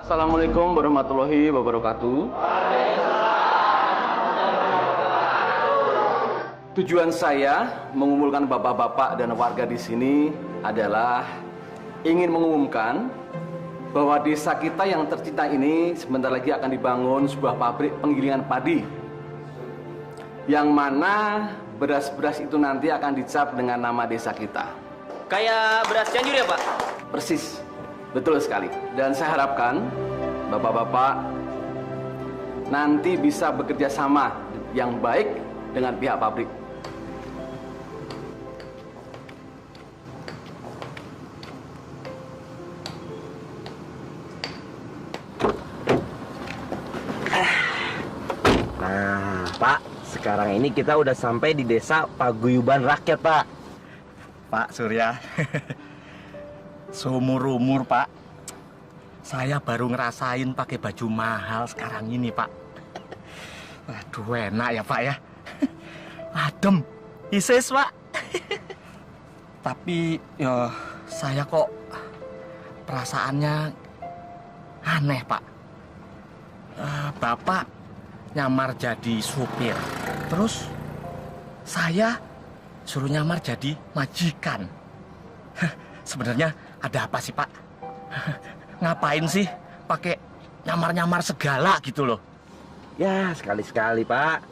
Assalamualaikum warahmatullahi wabarakatuh. Tujuan saya mengumpulkan bapak-bapak dan warga di sini adalah ingin mengumumkan bahwa desa kita yang tercinta ini sebentar lagi akan dibangun sebuah pabrik penggilingan padi. Yang mana beras-beras itu nanti akan dicap dengan nama desa kita. Kayak beras Cianjur ya, Pak? Persis, betul sekali. Dan saya harapkan bapak-bapak nanti bisa bekerja sama yang baik dengan pihak pabrik. Nah, Pak, sekarang ini kita udah sampai di desa Paguyuban Rakyat, Pak. Pak Surya, seumur-umur Pak, saya baru ngerasain pakai baju mahal sekarang ini Pak. Waduh, enak ya Pak ya. Adem, isis Pak. Tapi ya saya kok perasaannya aneh Pak. Bapak nyamar jadi supir, terus saya suruh nyamar jadi majikan. Sebenarnya ada apa sih Pak? Ngapain sih pakai nyamar-nyamar segala gitu loh? Ya, sekali-sekali, Pak.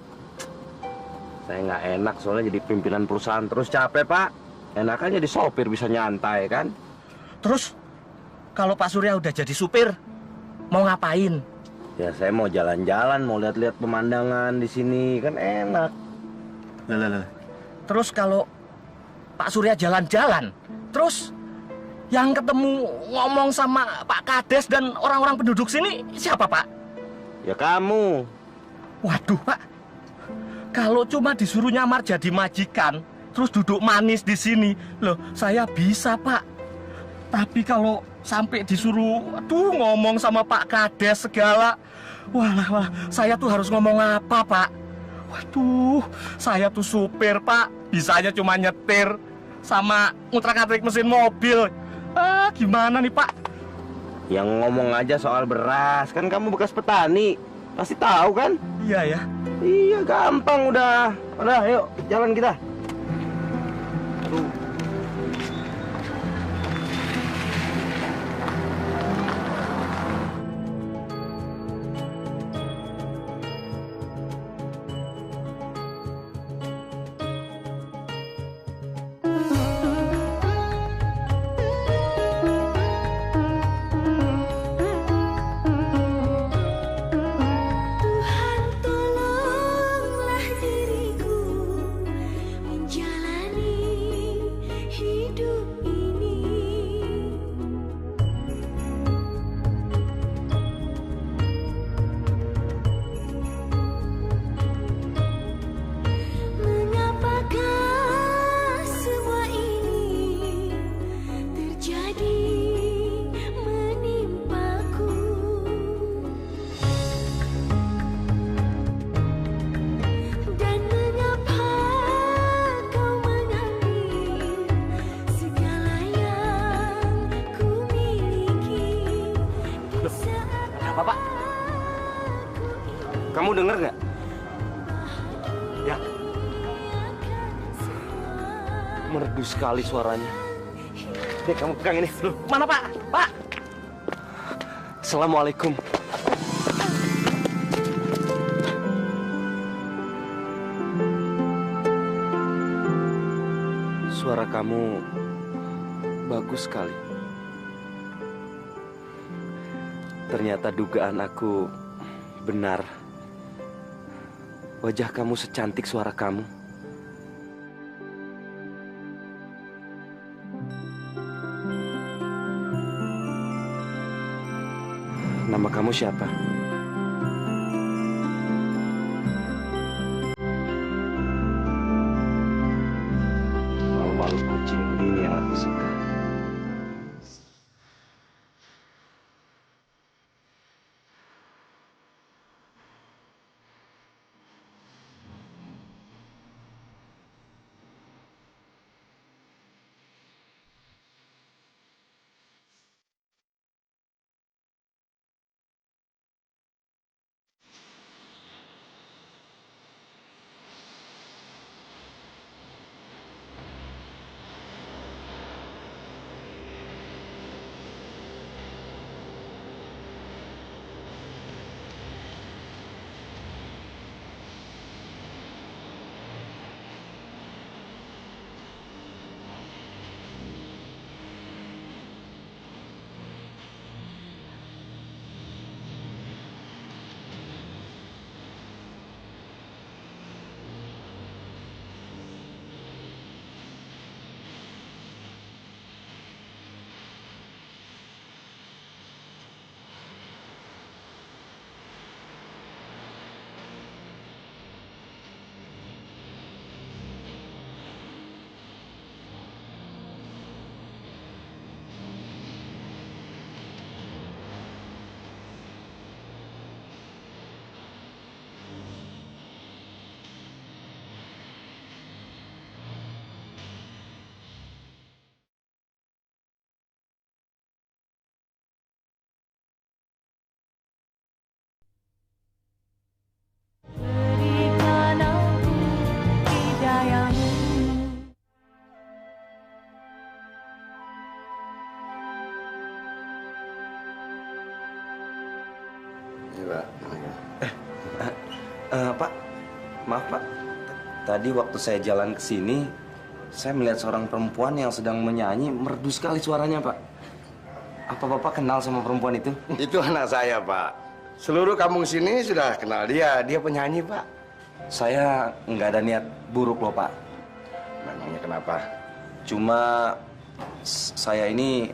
Saya nggak enak soalnya jadi pimpinan perusahaan terus capek, Pak. Enakan jadi sopir bisa nyantai, kan? Terus kalau Pak Surya udah jadi supir, mau ngapain? Ya, saya mau jalan-jalan, mau lihat-lihat pemandangan di sini, kan enak. Lah. Terus kalau Pak Surya jalan-jalan, terus yang ketemu ngomong sama Pak Kades dan orang-orang penduduk sini siapa, Pak? Ya kamu. Waduh, Pak. Kalau cuma disuruh nyamar jadi majikan, terus duduk manis di sini, loh, saya bisa, Pak. Tapi kalau sampai disuruh, ngomong sama Pak Kades segala, wah, saya tuh harus ngomong apa, Pak? Waduh, saya tuh supir, Pak. Bisanya cuma nyetir sama ngutrak-ngatik mesin mobil. Gimana nih, Pak? Yang ngomong aja soal beras, kan kamu bekas petani. Pasti tahu kan? Iya ya. Iya, gampang udah. Udah, yuk, jalan kita. Tuhan tolonglah diriku menjalani hidup ini. Mengapakah semua ini terjadi menimpaku? Dan mengapa kau mengambil segala yang ku miliki di saat Apa, Pak? Kamu denger nggak? Ya, merdu sekali suaranya. Dek, kamu pegang ini. Loh, Mana, Pak? Pak! Assalamualaikum. Suara kamu bagus sekali. Ternyata dugaan aku benar. Wajah kamu secantik suara kamu. Nama kamu siapa? Iya, Pak. Pak, maaf Pak. Tadi waktu saya jalan ke sini, saya melihat seorang perempuan yang sedang menyanyi, merdu sekali suaranya, Pak. Apa Bapak kenal sama perempuan itu? Itu anak saya, Pak. Seluruh kampung sini sudah kenal dia. Dia penyanyi, Pak. Saya nggak ada niat buruk loh, Pak. Memangnya kenapa? Cuma saya ini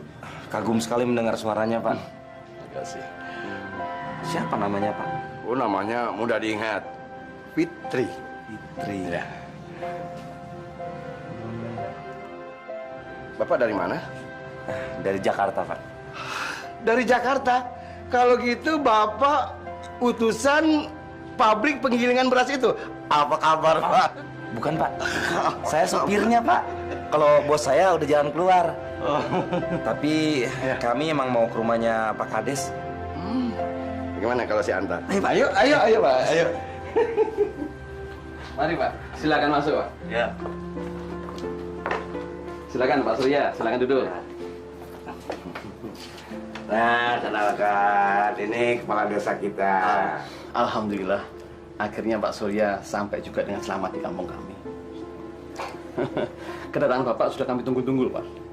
kagum sekali mendengar suaranya, Pak. Terima kasih. Siapa namanya, Pak? Oh, namanya mudah diingat. Fitri. Fitri. Ya. Bapak dari mana? Dari Jakarta, Pak. Dari Jakarta. Kalau gitu Bapak utusan pabrik penggilingan beras itu. Apa kabar, Pak? Bukan, Pak. Saya supirnya, Pak. Kalau bos saya udah jalan keluar. Tapi kami emang mau ke rumahnya Pak Kades. Gimana kalau si antar? Ayo, Pak. Ayo. Mari Pak, silakan masuk Pak. Ya. Silakan Pak Surya, silakan duduk. Nah, kenalkan. Ini kepala desa kita. Alhamdulillah, akhirnya Pak Surya sampai juga dengan selamat di kampung kami. Kedatangan Bapak sudah kami tunggu-tunggu, Pak.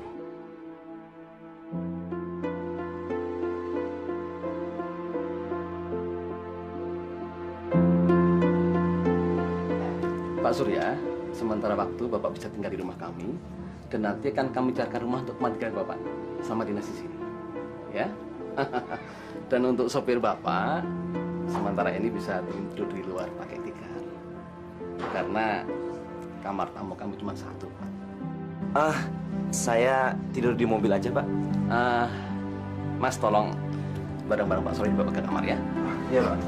Pak Surya, sementara waktu Bapak bisa tinggal di rumah kami, dan nanti akan kami carikan rumah untuk kematikan Bapak sama dinas di sini. Ya. Dan untuk sopir Bapak, sementara ini bisa tidur di luar pakai tikar. Karena kamar tamu kami cuma satu, Pak. Saya tidur di mobil aja, Pak. Mas, tolong barang-barang Pak Surya dibawa ke kamar ya. Iya, Pak.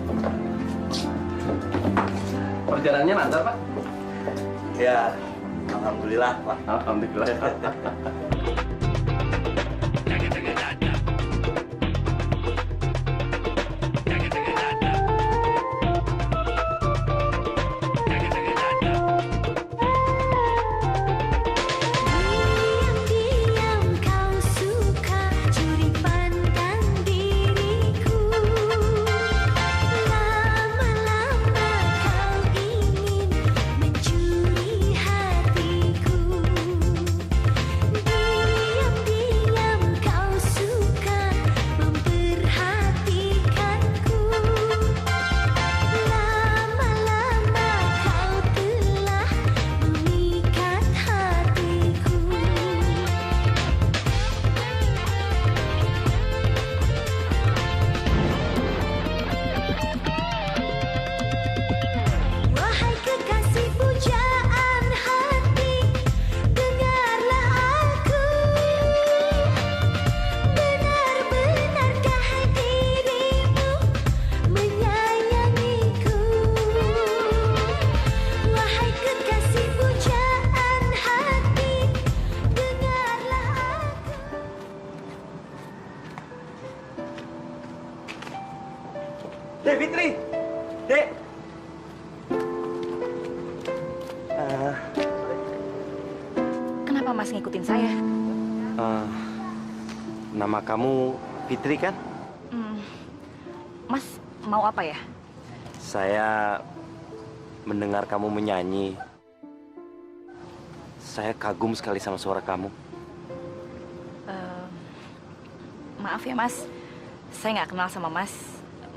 Perjalanannya lancar, Pak? Ya, alhamdulillah, Pak. Alhamdulillah. Diam-diam kau suka curi pandang diriku. Lama-lama kau ingin mencuri hatiku. Diam-diam kau suka memperhatikanku. Lama-lama kau telah memikat hatiku. Wahai kekasih pujaan hati, dengarlah aku. Benar-benarkah dirimu menyayangiku? Wahai kekasih pujaan hati, dengarlah aku. Dek, Fitri! Dek! Kenapa Mas ngikutin saya? Nama kamu Fitri, kan? Mas mau apa ya? Saya mendengar kamu menyanyi. Saya kagum sekali sama suara kamu. Maaf ya Mas, saya nggak kenal sama Mas.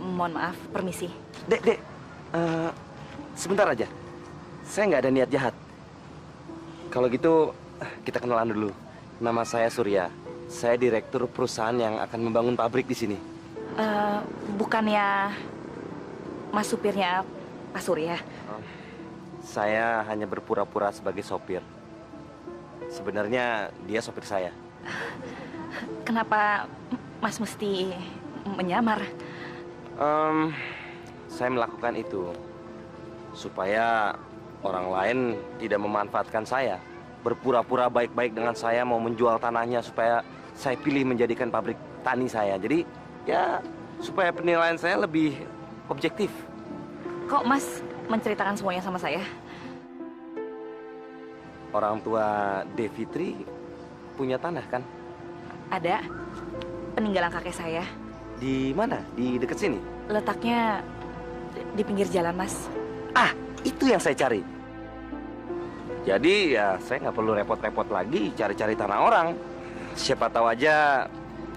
Mohon maaf, permisi. Dek, sebentar aja. Saya nggak ada niat jahat. Kalau gitu, kita kenalan dulu. Nama saya Surya. Saya direktur perusahaan yang akan membangun pabrik di sini. Bukannya Mas supirnya Pak Surya? Saya hanya berpura-pura sebagai sopir. Sebenarnya dia sopir saya. Kenapa Mas mesti menyamar? Saya melakukan itu supaya orang lain tidak memanfaatkan saya. Berpura-pura baik-baik dengan saya, mau menjual tanahnya supaya saya pilih menjadikan pabrik tani saya. Jadi ya supaya penilaian saya lebih objektif. Kok Mas menceritakan semuanya sama saya? Orang tua Devitri punya tanah, kan? Ada peninggalan kakek saya Di mana? Di dekat sini? Letaknya di pinggir jalan, Mas. Ah, itu yang saya cari. Jadi ya saya nggak perlu repot-repot lagi cari-cari tanah orang. Siapa tahu aja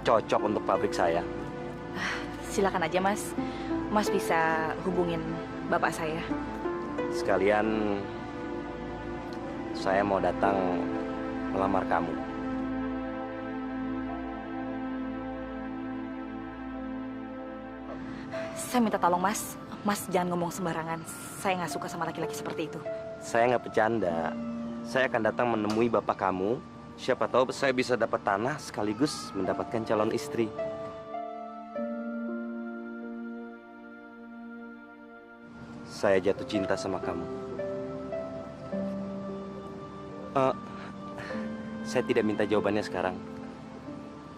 cocok untuk pabrik saya. Silakan aja, Mas. Mas bisa hubungin bapak saya. Sekalian saya mau datang melamar kamu. Saya minta tolong, Mas. Mas jangan ngomong sembarangan. Saya nggak suka sama laki-laki seperti itu. Saya nggak bercanda. Saya akan datang menemui bapak kamu. Siapa tahu saya bisa dapat tanah sekaligus mendapatkan calon istri. Saya jatuh cinta sama kamu. Saya tidak minta jawabannya sekarang.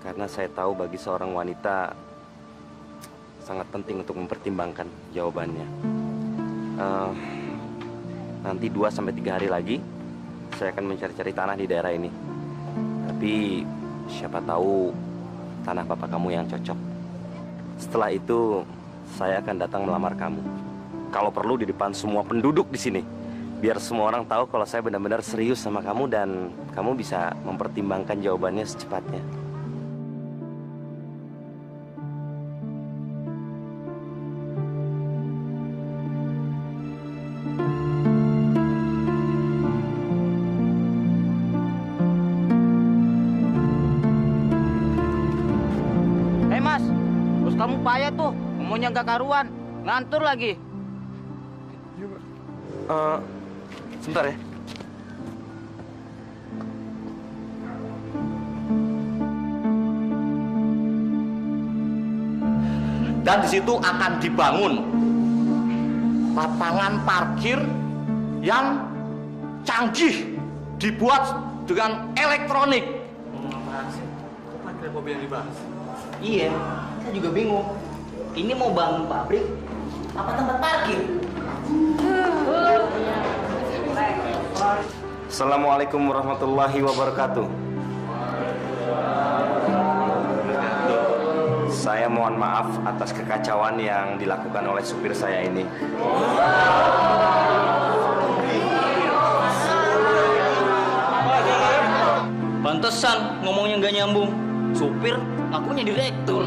Karena saya tahu bagi seorang wanita sangat penting untuk mempertimbangkan jawabannya. Nanti 2-3 hari lagi saya akan mencari-cari tanah di daerah ini. Tapi siapa tahu tanah bapak kamu yang cocok. Setelah itu saya akan datang melamar kamu. Kalau perlu di depan semua penduduk di sini. Biar semua orang tahu kalau saya benar-benar serius sama kamu dan kamu bisa mempertimbangkan jawabannya secepatnya. Mas, bos kamu payah tuh, ngomongnya nggak karuan, ngantur lagi. Sebentar ya. Dan di situ akan dibangun lapangan parkir yang canggih, dibuat dengan elektronik. Iya, saya juga bingung. Ini mau bangun pabrik apa tempat parkir? Assalamualaikum warahmatullahi wabarakatuh. Saya mohon maaf atas kekacauan yang dilakukan oleh supir saya ini. Pantesan ngomongnya nggak nyambung. Supir ngakunya direktur.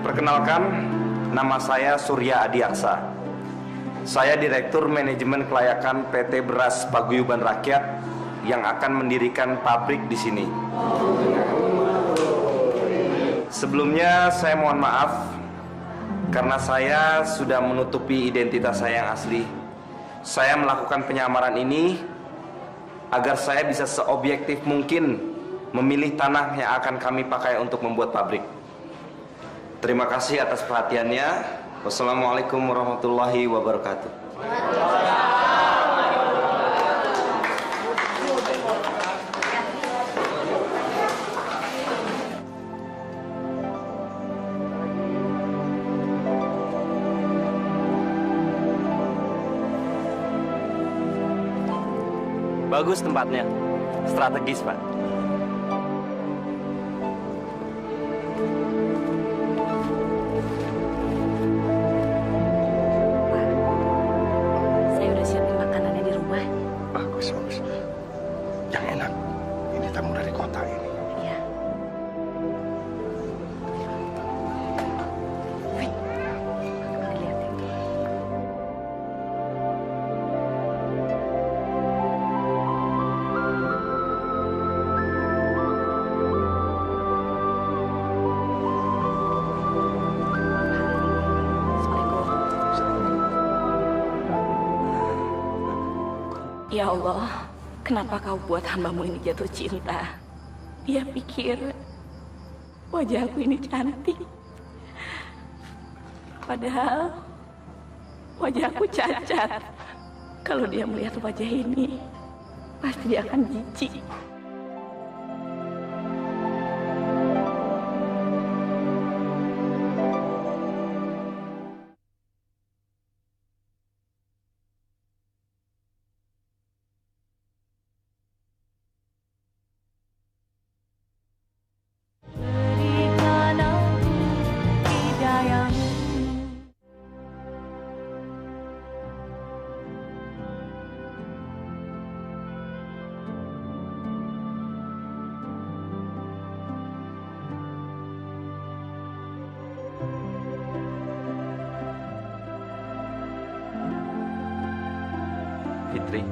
Perkenalkan, nama saya Surya Adiaksa. Saya Direktur Manajemen Kelayakan PT Beras Paguyuban Rakyat yang akan mendirikan pabrik di sini. Sebelumnya saya mohon maaf karena saya sudah menutupi identitas saya yang asli. Saya melakukan penyamaran ini agar saya bisa seobjektif mungkin memilih tanah yang akan kami pakai untuk membuat pabrik. Terima kasih atas perhatiannya. Wassalamualaikum warahmatullahi wabarakatuh. Bagus tempatnya, strategis Pak. Saya udah siapin makanannya di rumah. Bagus, bagus. Yang enak. Ini tamu dari kota ini. Iya. Wih, dilihatin. Ya Allah, kenapa kau buat hambamu ini jatuh cinta? Dia pikir wajahku ini cantik. Padahal wajahku cacat. Kalau dia melihat wajah ini, pasti dia akan jijik. Fitri?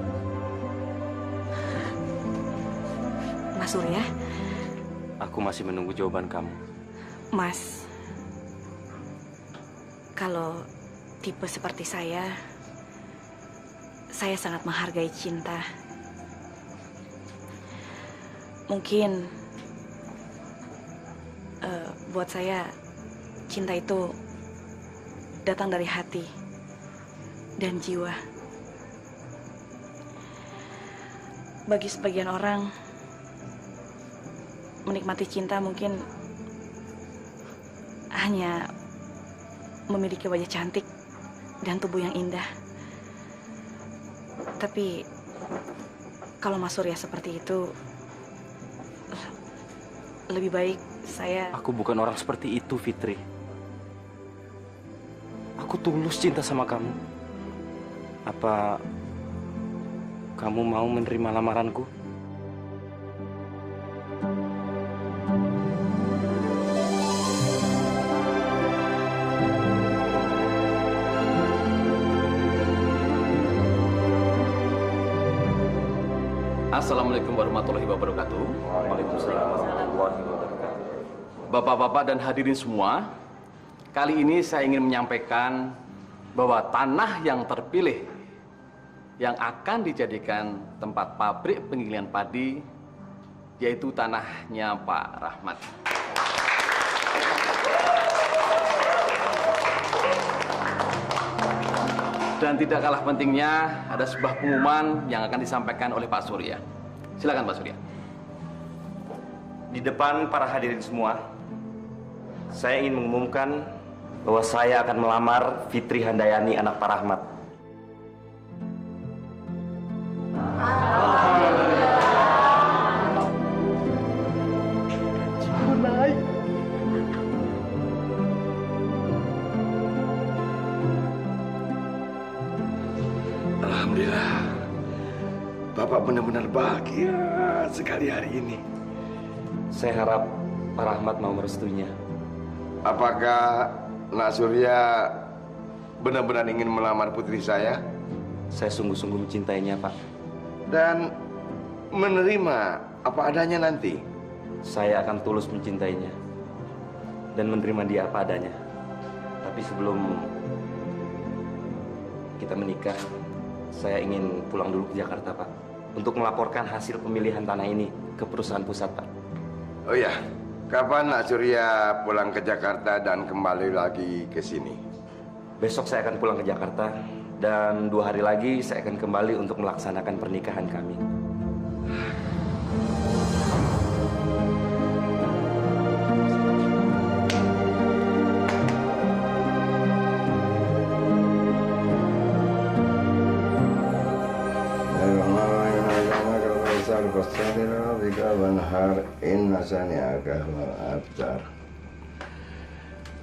Mas Surya, Aku masih menunggu jawaban kamu. Mas, kalau tipe seperti saya sangat menghargai cinta. Mungkin buat saya cinta itu datang dari hati dan jiwa. Bagi sebagian orang, menikmati cinta mungkin hanya memiliki wajah cantik dan tubuh yang indah. Tapi kalau Mas Surya seperti itu, lebih baik saya... Aku bukan orang seperti itu, Fitri. Aku tulus cinta sama kamu. Apa kamu mau menerima lamaranku? Assalamualaikum warahmatullahi wabarakatuh. Waalaikumsalam warahmatullahi wabarakatuh. Bapak-bapak dan hadirin semua, kali ini saya ingin menyampaikan bahwa tanah yang terpilih yang akan dijadikan tempat pabrik penggilingan padi yaitu tanahnya Pak Rahmat. Dan tidak kalah pentingnya, ada sebuah pengumuman yang akan disampaikan oleh Pak Surya. Silakan Pak Surya. Di depan para hadirin semua, saya ingin mengumumkan bahwa saya akan melamar Fitri Handayani, anak Pak Rahmat. Alhamdulillah, Bapak benar-benar bahagia sekali hari ini. Saya harap Pak Rahmat mau merestuinya. Apakah Nak Surya benar-benar ingin melamar putri saya Saya sungguh-sungguh mencintainya, Pak. dan menerima apa adanya nanti? Saya akan tulus mencintainya dan menerima dia apa adanya. Tapi sebelum kita menikah, saya ingin pulang dulu ke Jakarta, Pak, untuk melaporkan hasil pemilihan tanah ini ke perusahaan pusat, Pak. Oh ya, kapan Nak Surya pulang ke Jakarta dan kembali lagi ke sini? Besok saya akan pulang ke Jakarta dan 2 hari lagi saya akan kembali untuk melaksanakan pernikahan kami.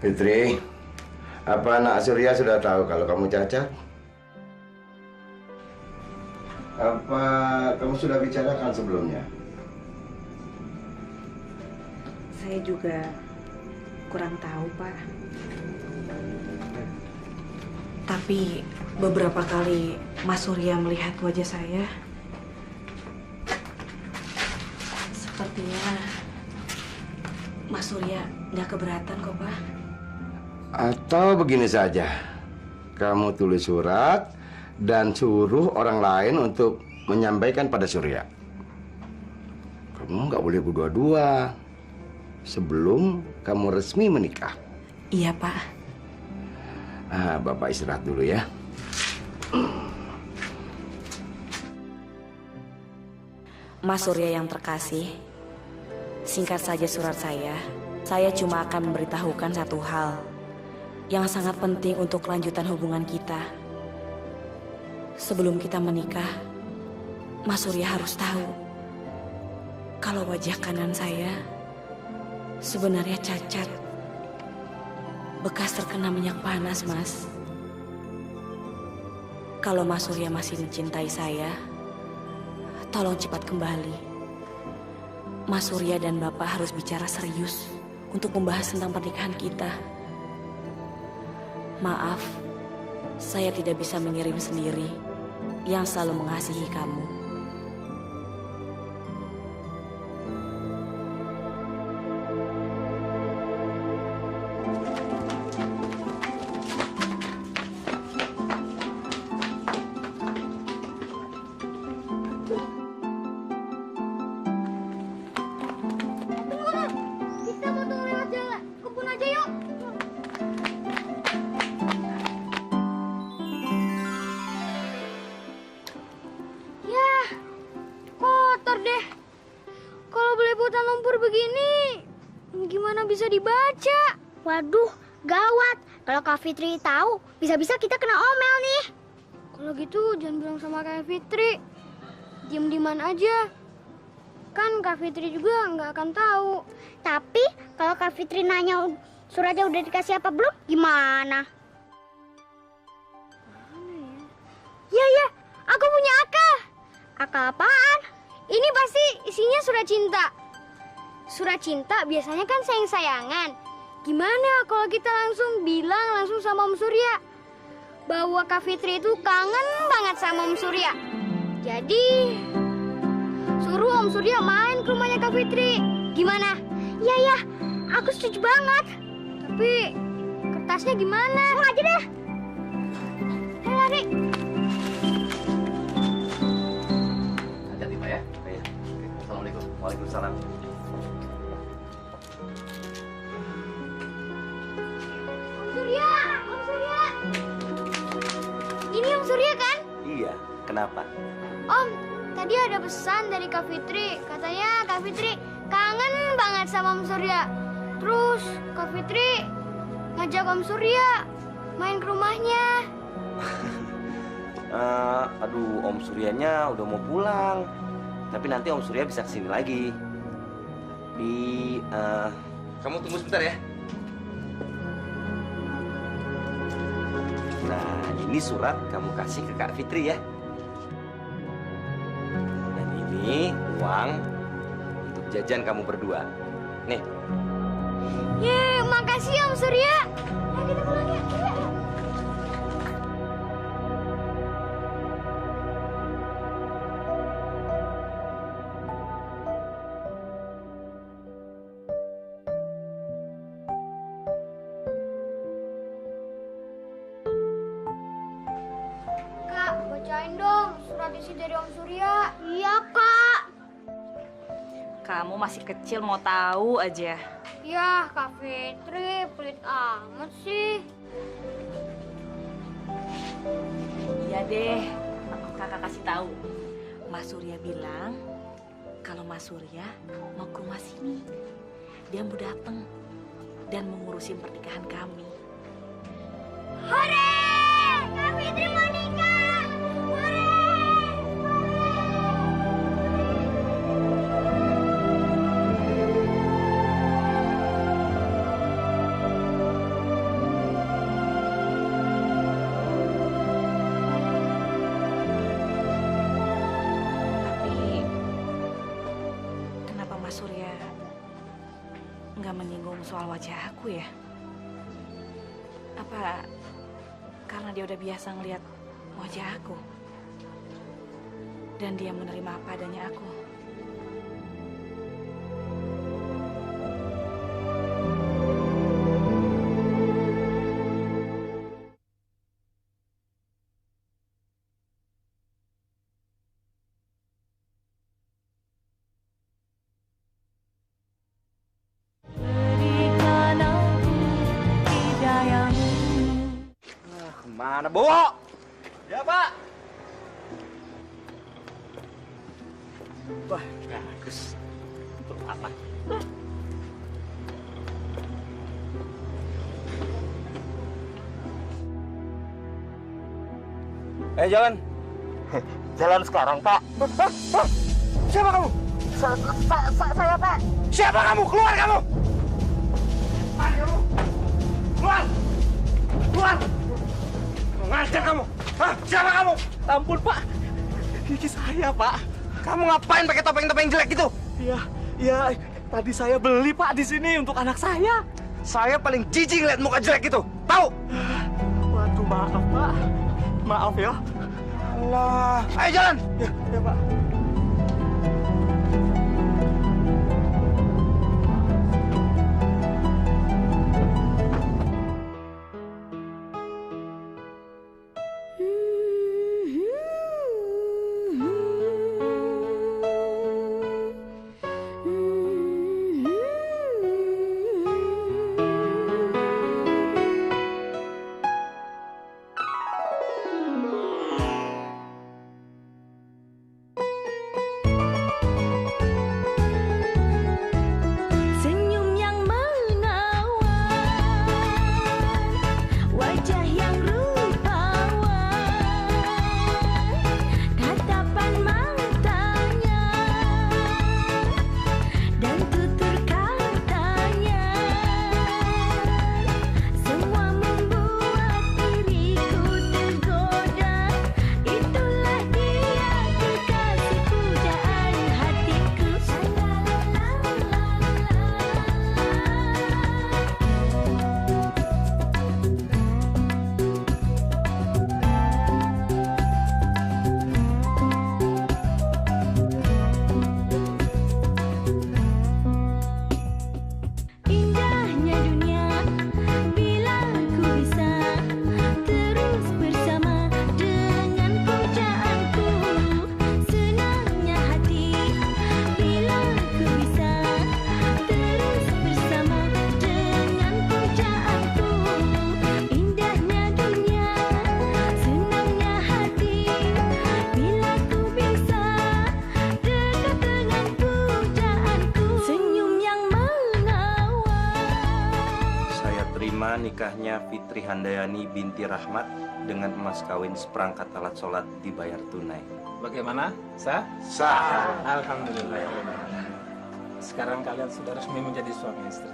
Fitri, apa Nak Surya sudah tahu kalau kamu cacat? Apa kamu sudah bicarakan sebelumnya? Saya juga kurang tahu, Pak. Tapi beberapa kali Mas Surya melihat wajah saya, sepertinya Mas Surya nggak keberatan kok, Pak. Atau begini saja, kamu tulis surat dan suruh orang lain untuk menyampaikan pada Surya. Kamu nggak boleh berdua-dua sebelum kamu resmi menikah. Iya, Pak. Bapak istirahat dulu ya. Mas Surya yang terkasih, singkat saja surat saya. Saya cuma akan memberitahukan satu hal yang sangat penting untuk kelanjutan hubungan kita. Sebelum kita menikah, Mas Surya harus tahu kalau wajah kanan saya sebenarnya cacat. Bekas terkena minyak panas, Mas. Kalau Mas Surya masih mencintai saya, tolong cepat kembali. Mas Surya dan Bapak harus bicara serius untuk membahas tentang pernikahan kita. Maaf, saya tidak bisa mengirim sendiri. yang selalu mengasihi kamu. Kita mau tunggu lewat jalan kebun aja yuk. Yah, kotor deh. Kalau belepotan lumpur begini, gimana bisa dibaca? Waduh, gawat. Kalau Kak Fitri tahu, bisa-bisa kita kena omel nih. Kalau gitu jangan bilang sama Kak Fitri. Diam-diaman aja. Kan Kak Fitri juga nggak akan tahu. Tapi kalau Kak Fitri nanya suratnya udah dikasih apa belum, gimana? Ya ya, aku punya akal. Akal apaan? Ini pasti isinya surat cinta. Surat cinta biasanya kan sayang-sayangan. Gimana kalau kita langsung bilang langsung sama Om Surya bahwa Kak Fitri itu kangen banget sama Om Surya. Jadi suruh Om Surya main ke rumahnya Kak Fitri. Gimana? Iya ya, aku setuju banget. Tapi kertasnya gimana? Langsung aja deh. Ayo lari. Hati-hati Pak ya. Iya. Assalamualaikum. Waalaikumsalam. Om Surya, Om Surya. Ini Om Surya kan? Iya, kenapa? Om, tadi ada pesan dari Kak Fitri. Katanya Kak Fitri kangen banget sama Om Surya. Terus Kak Fitri ngajak Om Surya main ke rumahnya. Aduh, Om Suryanya udah mau pulang. Tapi nanti Om Surya bisa kesini lagi. Kamu tunggu sebentar ya. Nah, ini surat kamu kasih ke Kak Fitri ya. Dan ini uang untuk jajan kamu berdua. Nih. Yeay, makasih Om Surya. Ayo kita pulang ya. Ayo. Kak, bacain dong surat isi dari Om Surya. Iya, Kak. Kamu masih kecil mau tahu aja. Ya, Kak Fitri, pelit amat sih. Iya deh, kakak kasih tahu. Mas Surya bilang kalau Mas Surya mau ke rumah sini. Dia mau datang dan mengurusin pernikahan kami. Hore! Kak Fitri mau nikah! Hore! Tapi kenapa Mas Surya nggak menyinggung soal wajah aku ya? Apa karena dia udah biasa ngelihat wajah aku dan dia menerima apa adanya aku? Kemana, Bowo? Ya, Pak. Wah, bagus. Untuk apa? Jalan. Jalan sekarang, Pak. Siapa kamu? Saya, Pak. Siapa kamu? Keluar kamu! Mari kamu! Keluar! Keluar! Ngajar kamu! Hah? Siapa kamu? Ampun, Pak. Ini saya, Pak. Kamu ngapain pakai topeng-topeng jelek gitu? Iya, tadi saya beli, Pak, di sini untuk anak saya. Saya paling jijik lihat muka jelek gitu. Tahu? Waduh, maaf, Pak. Maaf ya. Alah, ayo jalan. Ya Pak. Senyum yang menawan, wajah yang rupawan, tatapan matanya, dan tutur katanya, semua membuat diriku tergoda. Itulah dia kekasih pujaan hatiku. Indahnya dunia bila ku bisa terus bersama dengan pujaanku. Senangnya hati bila ku bisa terus bersama dengan pujaanku. Indahnya dunia, senangnya hati bila ku bisa dekat dengan pujaanku. Senyum yang menawan. Saya terima nikahnya Fitri Handayani binti Rahmat dengan emas kawin seperangkat alat sholat dibayar tunai. Bagaimana? Sah? Sah. Alhamdulillah. Sekarang kalian sudah resmi menjadi suami istri.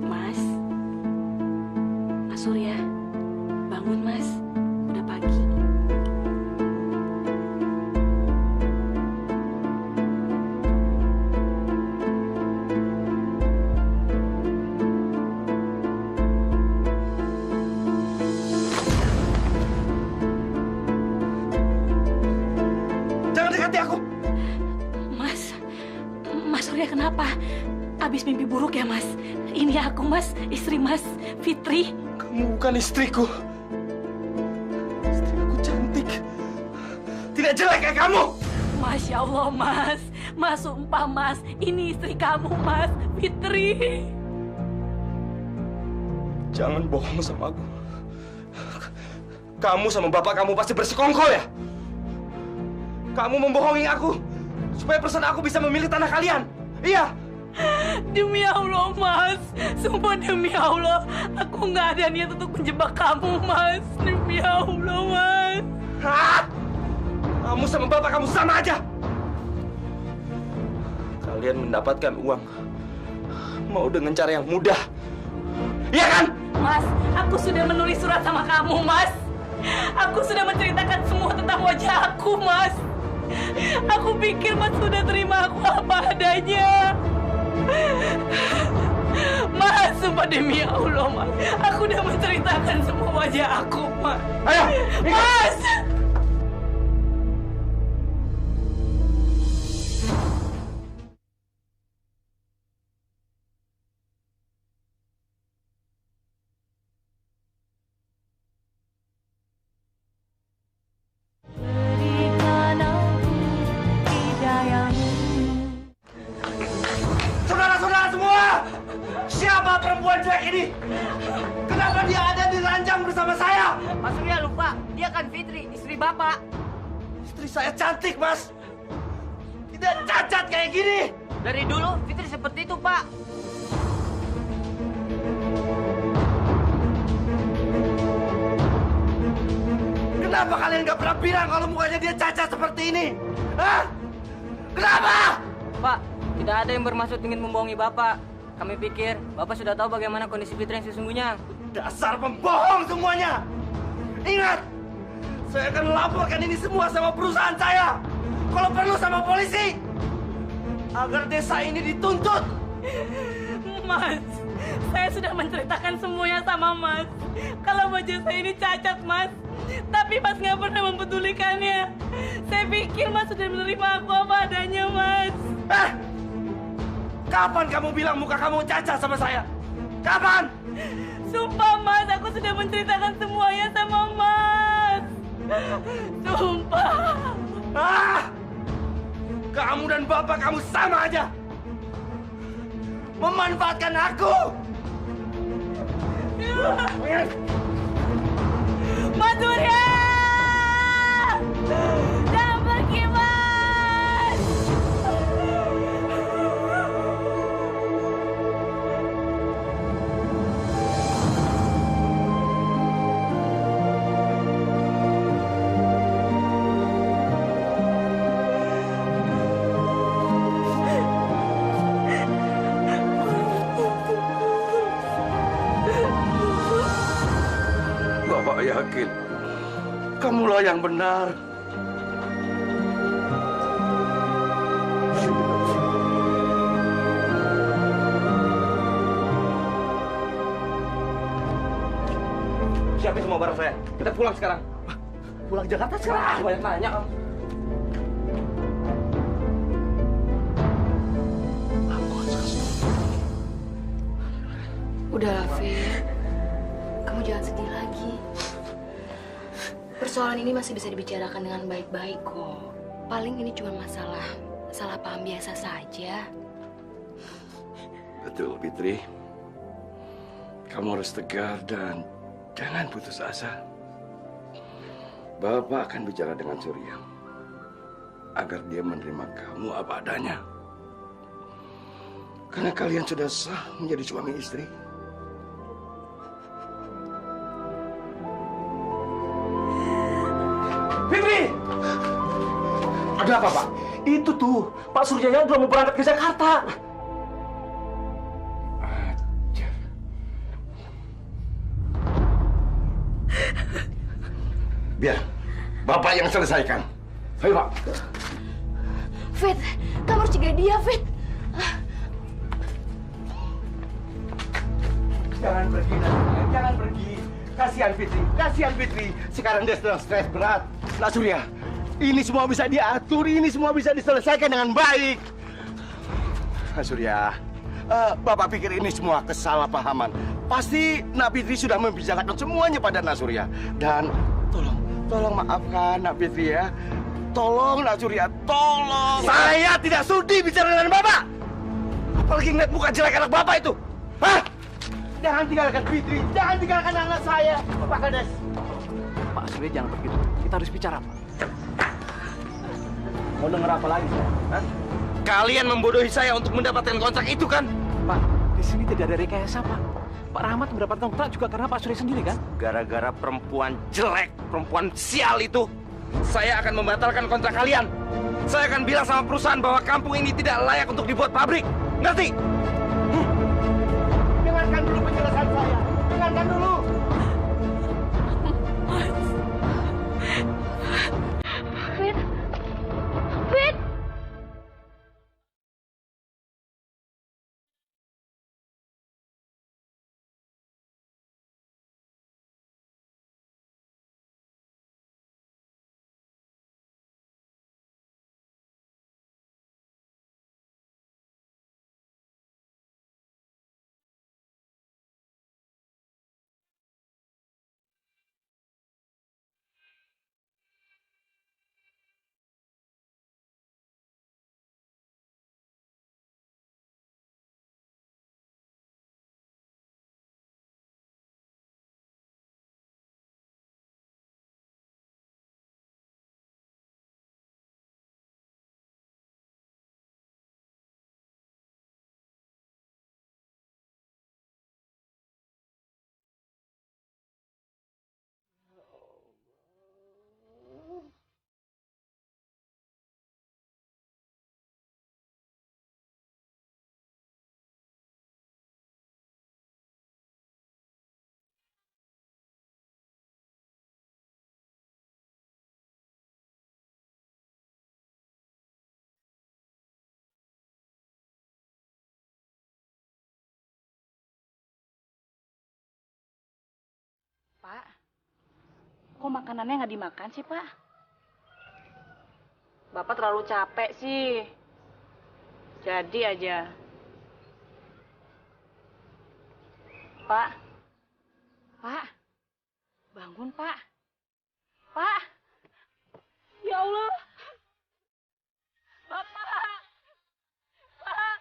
Mas, Mas Surya, bangun Mas, udah pagi. Jangan dekati aku. Mas Surya kenapa? Abis mimpi buruk ya Mas? Ini aku Mas, istri Mas, Fitri. Kamu bukan istriku. Istriku cantik. Tidak jelek kayak kamu. Masya Allah Mas, Mas sumpah Mas, ini istri kamu Mas, Fitri. Jangan bohong sama aku. Kamu sama bapak kamu pasti bersekongkol ya? Kamu membohongi aku supaya perusahaan aku bisa memilih tanah kalian. Iya. Demi Allah Mas, sumpah demi Allah, aku nggak ada niat untuk menjebak kamu Mas. Demi Allah Mas. Hah? Kamu sama bapak kamu sama aja. Kalian mendapatkan uang mau dengan cara yang mudah. Iya kan? Mas, aku sudah menulis surat sama kamu Mas. Aku sudah menceritakan semua tentang wajah aku Mas. Aku pikir Mas sudah terima aku apa adanya. Mas, sumpah demi Allah Mas, aku udah menceritakan semua wajah aku Mas. Ayo, Mas. Kenapa dia ada di ranjang bersama saya? Mas Surya lupa, dia kan Fitri, istri Bapak. Istri saya cantik, Mas. Tidak cacat kayak gini. Dari dulu Fitri seperti itu, Pak. Kenapa kalian nggak pernah bilang kalau mukanya dia cacat seperti ini? Hah? Kenapa? Pak, tidak ada yang bermaksud ingin membohongi Bapak. Kami pikir Bapak sudah tahu bagaimana kondisi Fitri yang sesungguhnya. Dasar pembohong semuanya. Ingat, saya akan laporkan ini semua sama perusahaan saya. Kalau perlu sama polisi. Agar desa ini dituntut. Mas, saya sudah menceritakan semuanya sama Mas. Kalau baju saya ini cacat, Mas. Tapi Mas nggak pernah mempedulikannya. Saya pikir Mas sudah menerima aku apa adanya, Mas. Kapan kamu bilang muka kamu cacat sama saya? Kapan? Sumpah, Mas, aku sudah menceritakan semuanya sama Mas. Sumpah. Kamu dan bapak kamu sama aja. Memanfaatkan aku. Mas Surya! Jangan pergi, Mas! Bapak yakin kamulah yang benar. Siapin semua barang saya. Kita pulang sekarang. Pulang Jakarta sekarang. Banyak nanya kamu. Udahlah, Fit. Kamu jangan sedih lagi. Persoalan ini masih bisa dibicarakan dengan baik-baik kok. Paling ini cuma salah paham biasa saja. Betul, Fitri. Kamu harus tegar dan jangan putus asa. Bapak akan bicara dengan Surya agar dia menerima kamu apa adanya. Karena kalian sudah sah menjadi suami istri. Fitri! Ada apa, Pak? Itu tuh, Pak Suryanya udah mau berangkat ke Jakarta. Biar Bapak yang selesaikan. Ayo, Pak. Fit, kamu harus cegah dia, Fit. Jangan pergi, Nak. Jangan pergi. Kasihan Fitri, kasihan Fitri. Sekarang dia sedang stres berat. Nak Surya, ini semua bisa diatur, ini semua bisa diselesaikan dengan baik. Nak Surya, Bapak pikir ini semua kesalahpahaman. Pasti Nak Fitri sudah membicarakan semuanya pada Nak Surya. Dan tolong maafkan Nak Fitri ya. Tolong Nak Surya, tolong. Saya tidak sudi bicara dengan Bapak. Apalagi ngeliat muka jelek anak Bapak itu. Hah? Jangan tinggalkan Fitri, jangan tinggalkan anak saya, Pak Kades. Pak Surya jangan begitu. Kita harus bicara, Pak. Mau denger apa lagi, saya? Hah? Kalian membodohi saya untuk mendapatkan kontrak itu kan? Pak, di sini tidak ada rekayasa, Pak. Pak Rahmat mendapatkan kontrak juga karena Pak Surya sendiri, kan? Gara-gara perempuan jelek, perempuan sial itu, saya akan membatalkan kontrak kalian. Saya akan bilang sama perusahaan bahwa kampung ini tidak layak untuk dibuat pabrik. Ngerti? Dengarkan dulu penjelasan saya. Dengarkan dulu. Pak, kok makanannya nggak dimakan sih, Pak? Bapak terlalu capek sih. Jadi aja. Pak. Pak. Bangun, Pak. Pak. Ya Allah. Bapak. Pak.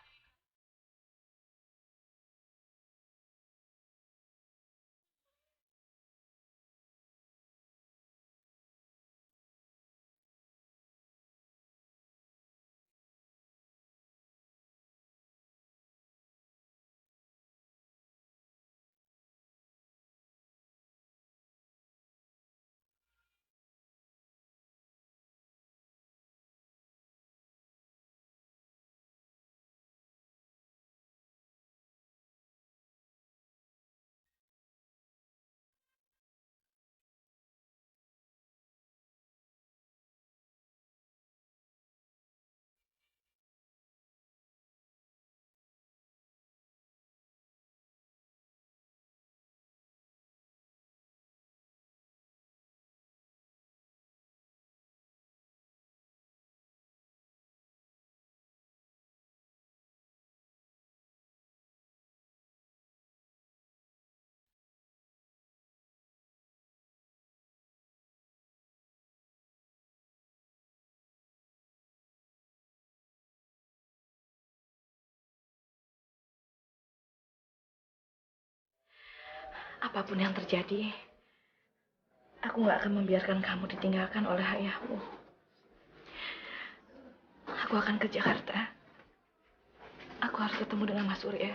Apapun yang terjadi, aku nggak akan membiarkan kamu ditinggalkan oleh ayahmu. Aku akan ke Jakarta. Aku harus ketemu dengan Mas Surya.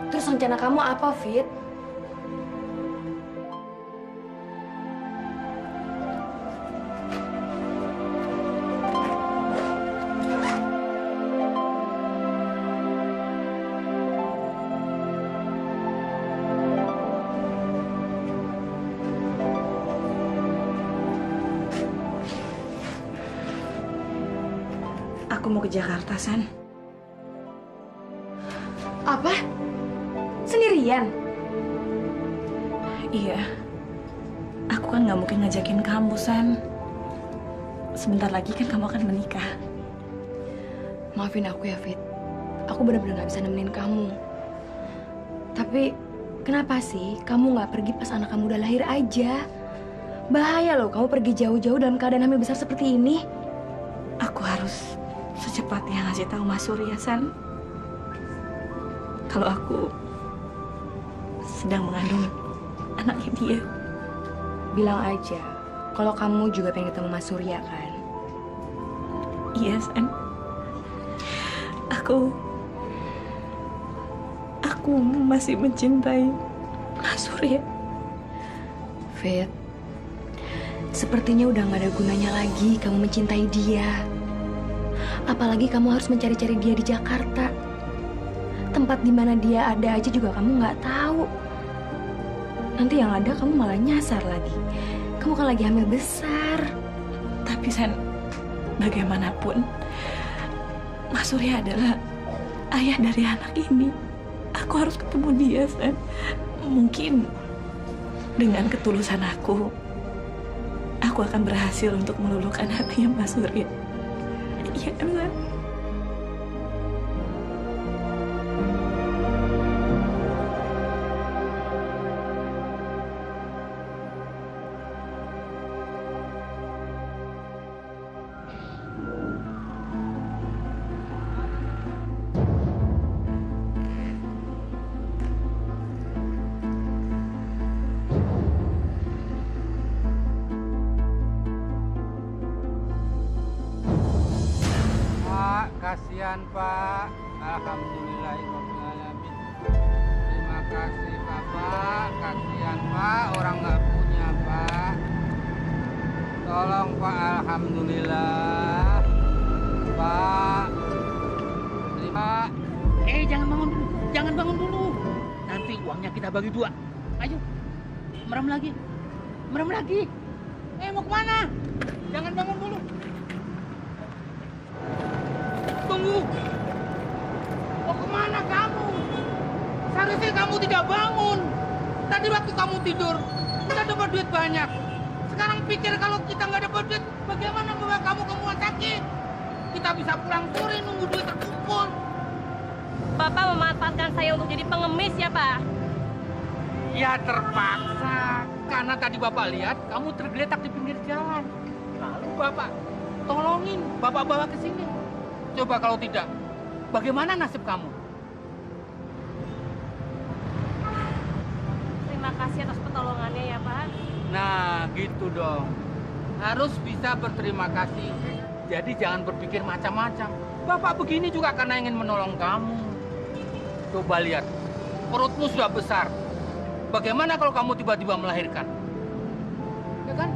Terus rencana kamu apa, Fit? Aku mau ke Jakarta, San. Apa? Sendirian? Iya. Aku kan nggak mungkin ngajakin kamu, San. Sebentar lagi kan kamu akan menikah. Maafin aku ya, Fit. Aku benar-benar nggak bisa nemenin kamu. Tapi kenapa sih kamu nggak pergi pas anak kamu udah lahir aja? Bahaya loh kamu pergi jauh-jauh dalam keadaan hamil besar seperti ini. Aku harus secepatnya ngasih tahu Mas Surya, San. Kalau aku sedang mengandung anaknya dia. Bilang aja kalau kamu juga pengen ketemu Mas Surya kan? Iya, San. Aku masih mencintai Mas Surya. Fit, sepertinya udah gak ada gunanya lagi kamu mencintai dia. Apalagi kamu harus mencari-cari dia di Jakarta. Tempat di mana dia ada aja juga kamu nggak tahu. Nanti yang ada kamu malah nyasar lagi. Kamu kan lagi hamil besar. Tapi San, bagaimanapun Mas Surya adalah ayah dari anak ini. Aku harus ketemu dia, San. Mungkin dengan ketulusan aku akan berhasil untuk meluluhkan hatinya Mas Surya. Iya kan, San? kasihan Pak. Alhamdulillahirobbilalamin. Terima kasih Bapak. Kasihan Pak, orang nggak punya Pak. Tolong Pak, alhamdulillah. Pak. Pak. Jangan bangun dulu. Jangan bangun dulu. Nanti uangnya kita bagi 2. Ayo. Merem lagi. Merem lagi. Mau kemana? Jangan bangun dulu. Tunggu. Mau kemana kamu? Seharusnya kamu tidak bangun. Tadi waktu kamu tidur, kita dapat duit banyak. Sekarang pikir kalau kita nggak dapat duit, bagaimana bawa kamu ke rumah sakit? Kita bisa pulang sore nunggu duit terkumpul. Bapak memanfaatkan saya untuk jadi pengemis ya, Pak? Ya terpaksa, karena tadi Bapak lihat kamu tergeletak di pinggir jalan. Lalu Bapak tolongin, Bapak bawa ke sini. Coba kalau tidak, bagaimana nasib kamu? Terima kasih atas pertolongannya ya, Pak. Nah, gitu dong. Harus bisa berterima kasih. Jadi jangan berpikir macam-macam. Bapak begini juga karena ingin menolong kamu. Coba lihat, perutmu sudah besar. Bagaimana kalau kamu tiba-tiba melahirkan? Ya kan?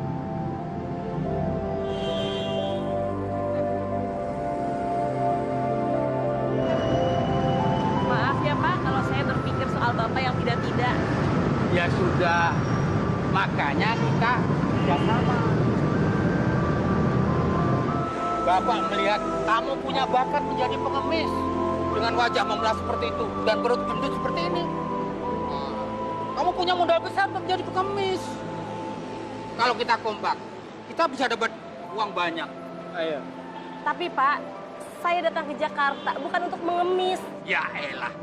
Maaf ya, Pak, kalau saya berpikir soal Bapak yang tidak-tidak. Ya sudah, makanya kita kerjasama. Bapak melihat kamu punya bakat menjadi pengemis dengan wajah memelas seperti itu dan perut gendut seperti ini. Kamu punya modal besar untuk menjadi pengemis. Kalau kita kompak, kita bisa dapat uang banyak. Ayo. Tapi Pak, saya datang ke Jakarta bukan untuk mengemis. Ya elah,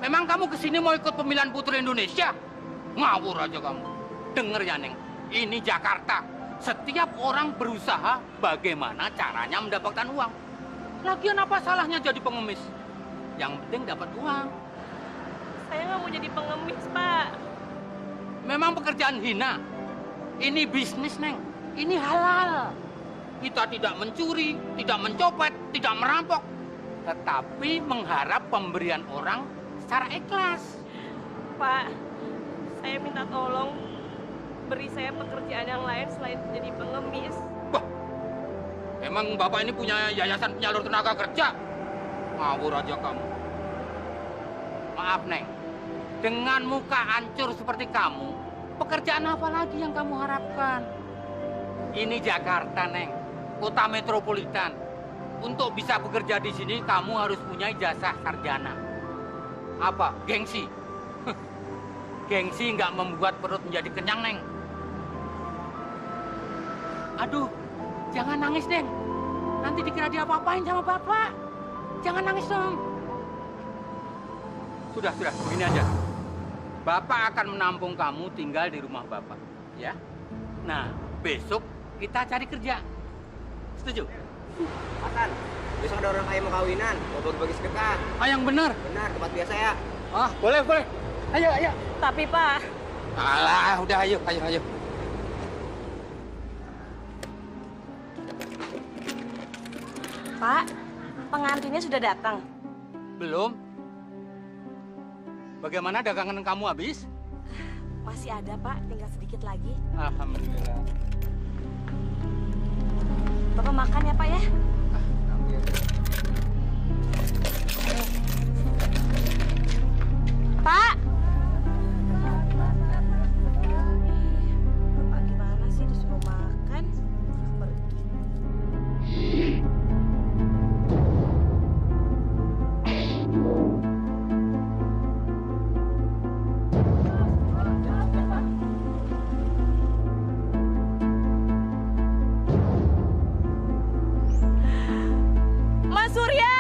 memang kamu kesini mau ikut pemilihan Putri Indonesia? Ngawur aja kamu. Dengar ya Neng, ini Jakarta. Setiap orang berusaha bagaimana caranya mendapatkan uang. Lagian apa salahnya jadi pengemis? Yang penting dapat uang. Saya nggak mau jadi pengemis, Pak. Memang pekerjaan hina. Ini bisnis, Neng. Ini halal. Kita tidak mencuri, tidak mencopet, tidak merampok. Tetapi mengharap pemberian orang secara ikhlas. Pak, saya minta tolong beri saya pekerjaan yang lain selain jadi pengemis. Wah, emang Bapak ini punya yayasan penyalur tenaga kerja? Ngawur aja kamu. Maaf, Neng. Dengan muka hancur seperti kamu, pekerjaan apa lagi yang kamu harapkan? Ini Jakarta, Neng. Kota metropolitan. Untuk bisa bekerja di sini, kamu harus punya ijazah sarjana. Apa? Gengsi? Gengsi nggak membuat perut menjadi kenyang, Neng. Aduh, jangan nangis, Neng. Nanti dikira dia apa-apain sama Bapak. Jangan nangis dong. Sudah, begini aja. Bapak akan menampung kamu tinggal di rumah Bapak, ya. Nah, besok kita cari kerja. Setuju? Hasan, besok ada orang kaya mau kawinan, mau bagi-bagi sedekah. Ah, yang benar. Benar, tempat biasa ya. Ah, boleh. Ayo. Tapi Pak. Alah, udah ayo. Pak, pengantinnya sudah datang. Belum. Bagaimana dagangan kamu habis? Masih ada, Pak. Tinggal sedikit lagi. Alhamdulillah. Bapak makan ya, Pak ya? Pak! Bapak gimana sih disuruh makan? Pergi. Mas Surya!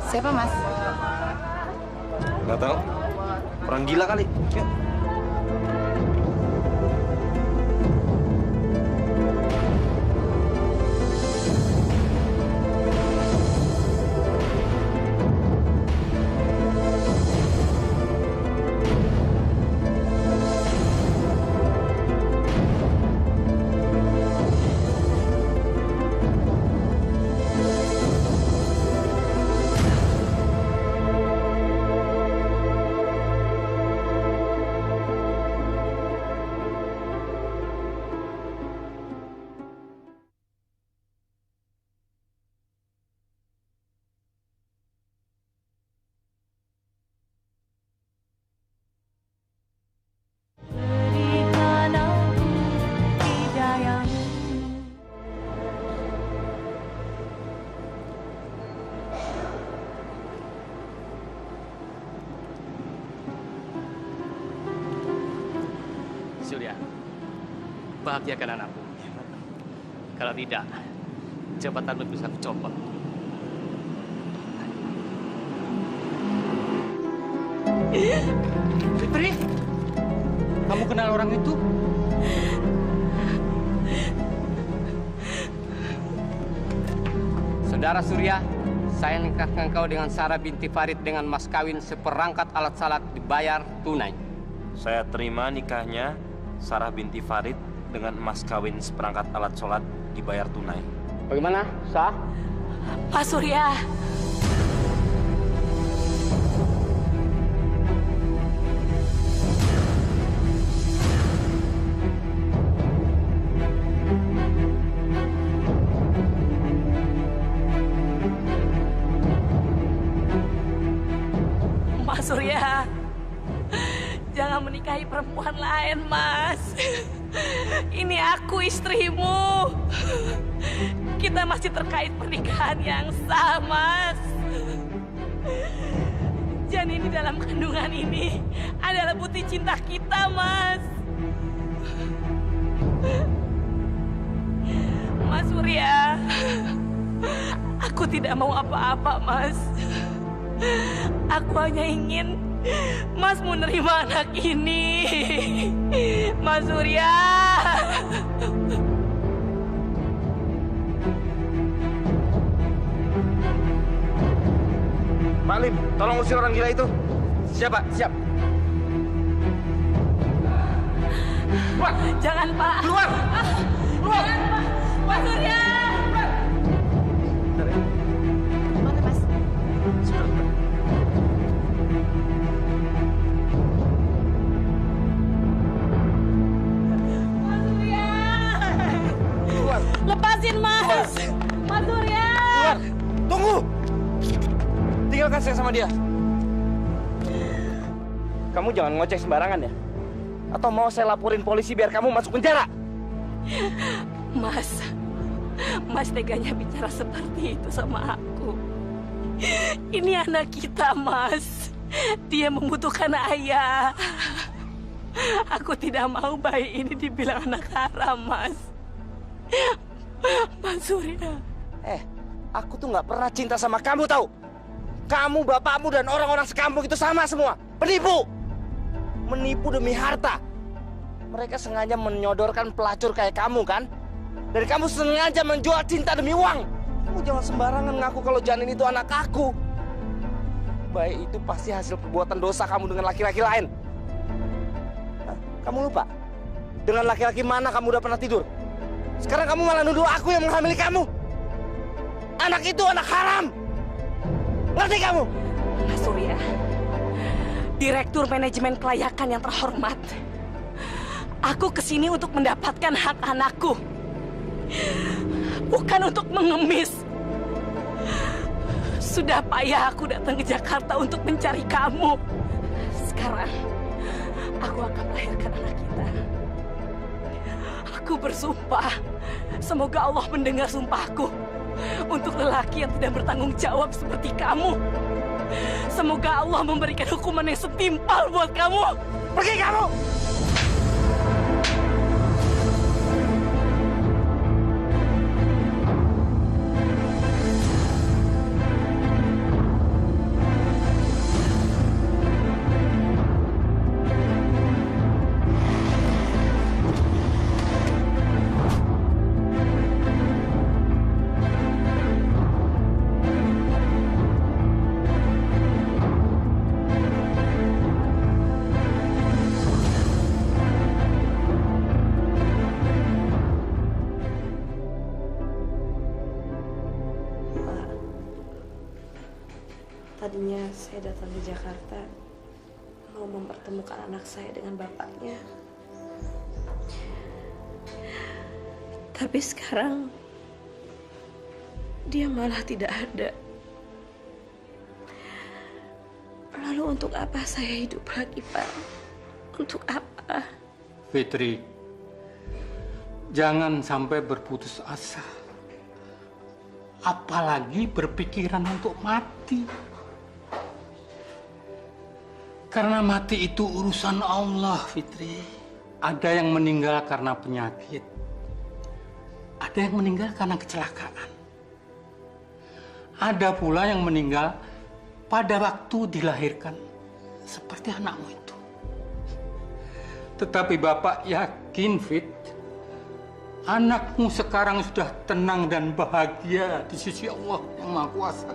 Siapa, Mas? Nggak tahu. Orang gila kali. Yuk. bahagiakan anakku. Kalau tidak, jabatanmu bisa kucopot. Fitri, kamu kenal orang itu? Saudara Surya, saya nikahkan kau dengan Sarah binti Farid dengan mas kawin seperangkat alat salat dibayar tunai. Saya terima nikahnya Sarah binti Farid dengan mas kawin seperangkat alat sholat dibayar tunai. Bagaimana, sah? Pak Surya. Mas Surya, jangan menikahi perempuan lain, Mas. Ini aku istrimu. Kita masih terkait pernikahan yang sah, Mas. Janin di dalam kandungan ini adalah bukti cinta kita, Mas. Mas Surya, aku tidak mau apa-apa, Mas. Aku hanya ingin Mas menerima anak ini. Mas Surya. Pak Lim, tolong usir orang gila itu. Siap, Pak. Siap. Keluar. Jangan, Pak. Keluar. Keluar. Jangan, Pak. Mas Surya. Mana, Mas? Mas Surya. Keluar. Lepasin, Mas. Mas Surya. Keluar. Tunggu. Tinggalkan saya sama dia. Kamu jangan ngoceh sembarangan ya. Atau mau saya laporin polisi biar kamu masuk penjara? Mas teganya bicara seperti itu sama aku. Ini anak kita, Mas. Dia membutuhkan ayah. Aku tidak mau bayi ini dibilang anak haram, Mas. Mas Surya. Aku tuh nggak pernah cinta sama kamu, tahu? Kamu, bapakmu, dan orang-orang sekampung itu sama semua. Penipu. Menipu demi harta. Mereka sengaja menyodorkan pelacur kayak kamu, kan? Dan kamu sengaja menjual cinta demi uang. Kamu jangan sembarangan ngaku kalau janin itu anak aku. Bayi itu pasti hasil perbuatan dosa kamu dengan laki-laki lain. Hah? Kamu lupa? Dengan laki-laki mana kamu udah pernah tidur? Sekarang kamu malah nuduh aku yang menghamili kamu. Anak itu anak haram. Ngerti kamu? Mas Surya, Direktur Manajemen Kelayakan yang terhormat. Aku kesini untuk mendapatkan hak anakku. Bukan untuk mengemis. Sudah payah aku datang ke Jakarta untuk mencari kamu. Sekarang, aku akan melahirkan anak kita. Aku bersumpah, semoga Allah mendengar sumpahku. Untuk lelaki yang tidak bertanggung jawab seperti kamu. Semoga Allah memberikan hukuman yang setimpal buat kamu. Pergi kamu! Tadinya saya datang ke Jakarta mau mempertemukan anak saya dengan bapaknya. Tapi sekarang dia malah tidak ada. Lalu untuk apa saya hidup lagi, Pak? Untuk apa? Fitri, jangan sampai berputus asa. Apalagi berpikiran untuk mati. Karena mati itu urusan Allah, Fitri. Ada yang meninggal karena penyakit. Ada yang meninggal karena kecelakaan. Ada pula yang meninggal pada waktu dilahirkan, seperti anakmu itu. Tetapi Bapak yakin, Fit, anakmu sekarang sudah tenang dan bahagia di sisi Allah yang Maha Kuasa.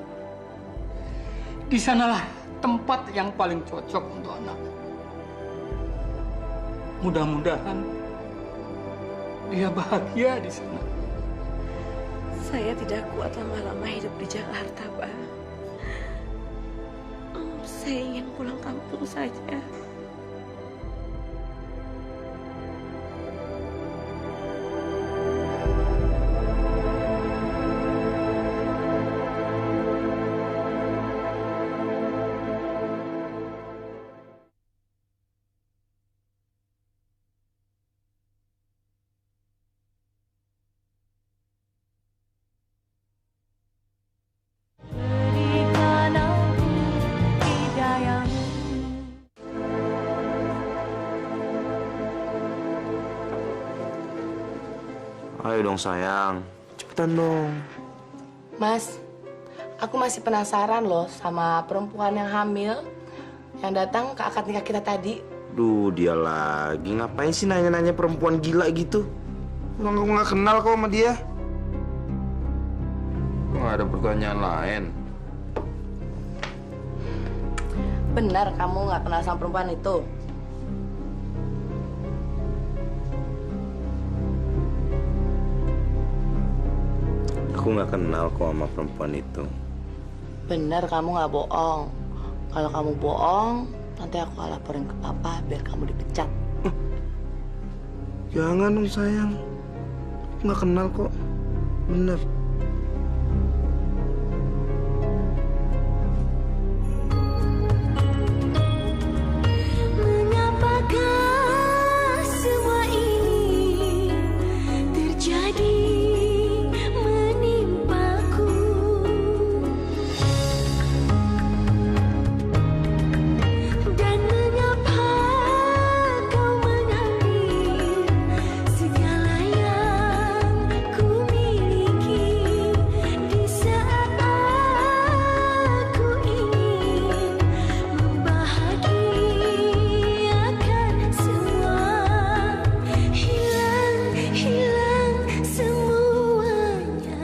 Di sanalah tempat yang paling cocok untuk anakmu. Mudah-mudahan dia bahagia di sana. Saya tidak kuat lama-lama hidup di Jakarta, Pak. Saya ingin pulang kampung saja. Ayo dong sayang, cepetan dong. Mas, aku masih penasaran loh sama perempuan yang hamil yang datang ke akad nikah kita tadi. Duh, dia lagi. Ngapain sih nanya-nanya perempuan gila gitu? Aku nggak kenal kok sama dia. Nggak ada pertanyaan lain. Benar kamu nggak kenal sama perempuan itu? Aku nggak kenal kok sama perempuan itu. Benar kamu nggak bohong. Kalau kamu bohong, nanti aku laporin ke papa biar kamu dipecat. Jangan dong sayang. Aku nggak kenal kok. Bener. Mengapakah semua ini terjadi menimpaku? Dan mengapa kau mengambil segala yang ku miliki di saat aku ingin membahagiakan semua? Hilang semuanya,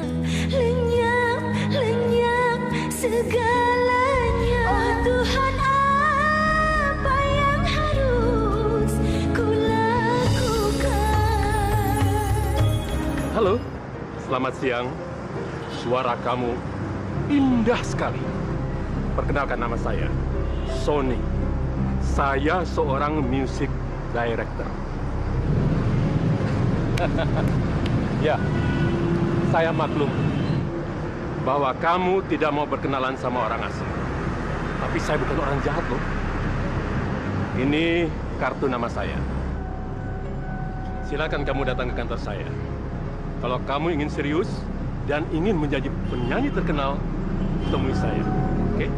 lenyap segalanya. Oh Tuhan, apa yang harus ku lakukan? Halo, selamat siang. Suara kamu indah sekali. Perkenalkan nama saya, Sony. Saya seorang music director. Ya, saya maklum bahwa kamu tidak mau berkenalan sama orang asing. Tapi saya bukan orang jahat loh. Ini kartu nama saya. Silakan kamu datang ke kantor saya. Kalau kamu ingin serius dan ingin menjadi penyanyi terkenal, temui saya. Oke?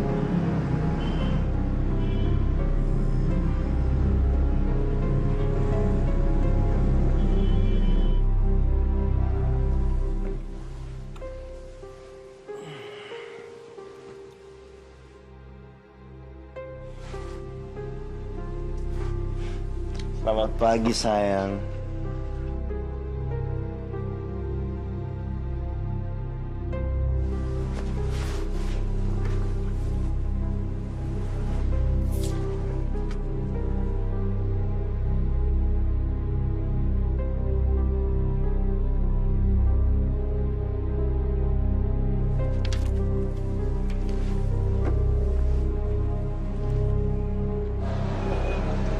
Selamat pagi sayang.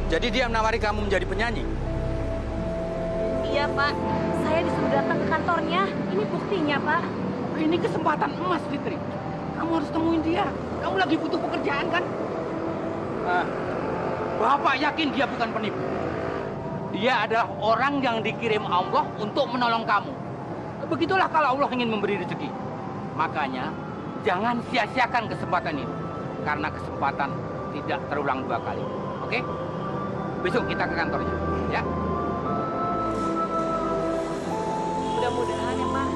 Jadi dia menawari kamu menjadi penyanyi? Iya, Pak. Saya disuruh datang ke kantornya. Ini buktinya, Pak. Ini kesempatan emas, Fitri. Kamu harus temuin dia. Kamu lagi butuh pekerjaan, kan? Bapak yakin dia bukan penipu. Dia adalah orang yang dikirim Allah untuk menolong kamu. Begitulah kalau Allah ingin memberi rezeki. Makanya, jangan sia-siakan kesempatan ini. Karena kesempatan tidak terulang dua kali. Oke? Besok kita ke kantornya, ya? Mudah-mudahan ya, Pak.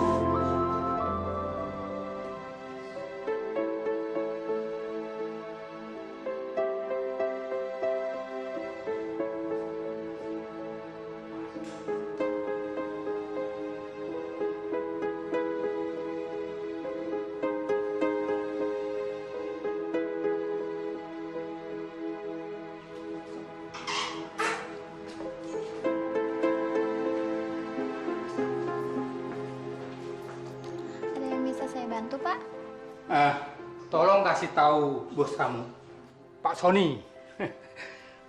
Ada yang bisa saya bantu, Pak? Tolong kasih tahu bos kamu, Pak Sony.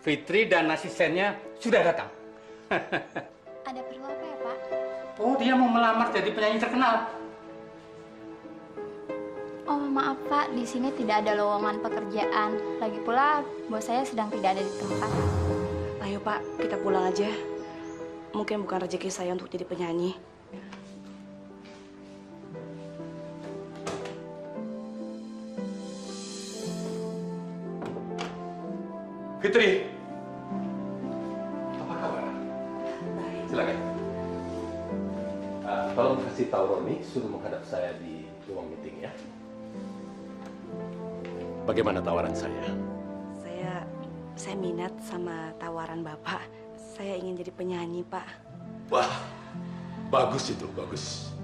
Fitri dan asistennya sudah datang. Ada perlu apa ya, Pak? Oh, dia mau melamar jadi penyanyi terkenal. Oh, maaf, Pak. Di sini tidak ada lowongan pekerjaan. Lagi pula, bos saya sedang tidak ada di tempat. Ayo, Pak, kita pulang aja. Mungkin bukan rezeki saya untuk jadi penyanyi. Fitri, apa kabar? Silakan. Tolong kasih tahu Roni, suruh menghadap saya di ruang meeting ya. Bagaimana tawaran saya? Saya minat sama tawaran Bapak. Saya ingin jadi penyanyi, Pak. Wah, bagus itu, bagus.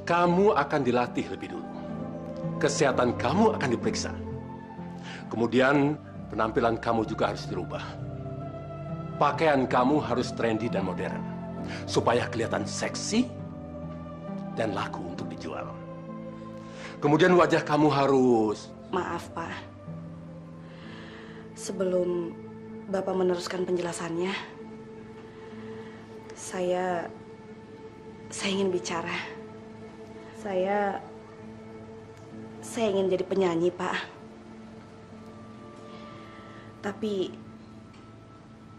Kamu akan dilatih lebih dulu. Kesehatan kamu akan diperiksa. Kemudian penampilan kamu juga harus dirubah. Pakaian kamu harus trendy dan modern. Supaya kelihatan seksi dan laku untuk dijual. Kemudian wajah kamu harus... Maaf, Pak. Sebelum Bapak meneruskan penjelasannya, saya ingin bicara. Saya ingin jadi penyanyi, Pak. Tapi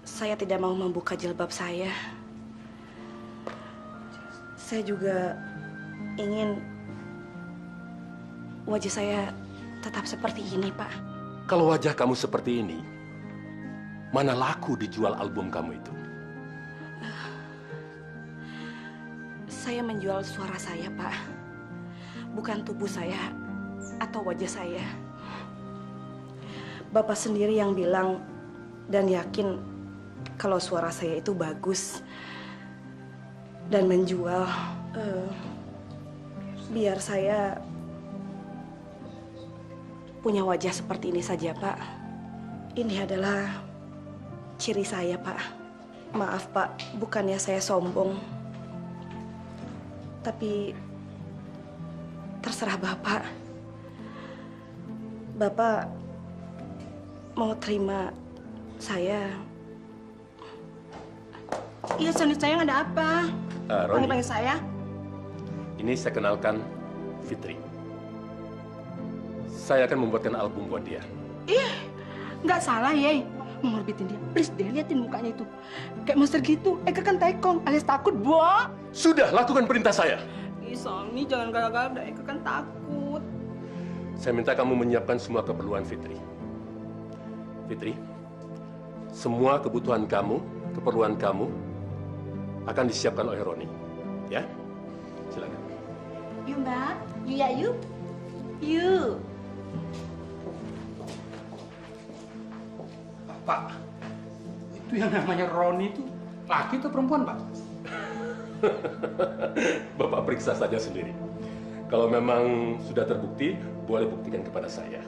saya tidak mau membuka jilbab saya. Saya juga ingin wajah saya tetap seperti ini, Pak. Kalau wajah kamu seperti ini, mana laku dijual album kamu itu? Saya menjual suara saya, Pak. Bukan tubuh saya atau wajah saya. Bapak sendiri yang bilang dan yakin kalau suara saya itu bagus dan menjual. Biar saya punya wajah seperti ini saja, Pak. Ini adalah ciri saya, Pak. Maaf, Pak, bukannya saya sombong. Tapi terserah Bapak. Bapak mau terima saya? Iya, Sony sayang, ada apa? Roni, Panggil saya. ini saya kenalkan Fitri. Saya akan membuatkan album buat dia. Nggak salah, Ye. Mengorbitin dia. Please deh, liatin mukanya itu. Kayak monster gitu. Eka kan tekong, alias takut, Bo. Sudah, lakukan perintah saya. Ih, Sony, jangan galak-galak. Udah, Eka kan takut. Saya minta kamu menyiapkan semua keperluan Fitri. Fitri, semua kebutuhan kamu, keperluan kamu akan disiapkan oleh Roni. Ya, silakan. Yuk, Mbak. Yuk ya, yuk. Yuk. Pak, itu yang namanya Roni itu laki atau perempuan, Pak? Bapak periksa saja sendiri. Kalau memang sudah terbukti, boleh buktikan kepada saya.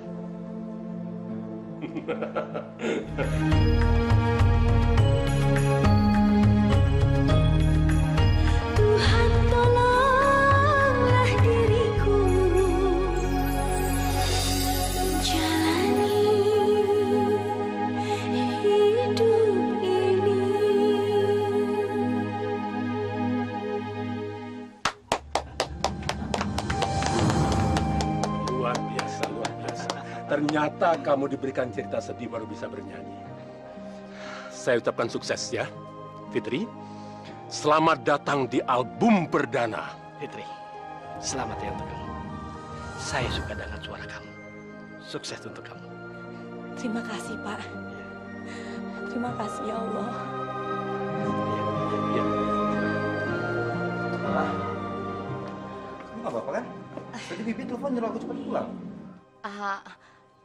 Tuhan tolonglah diriku menjalani hidup ini. Luar biasa, luar biasa. Ternyata kamu diberikan cerita sedih baru bisa bernyanyi. Saya ucapkan sukses ya, Fitri. Selamat datang di album perdana. Fitri, selamat ya untuk kamu. Saya suka dengan suara kamu. Sukses untuk kamu. Terima kasih, Pak. Terima kasih, ya Allah. Ya. Tadi Bibi telepon nyuruh aku cepat pulang.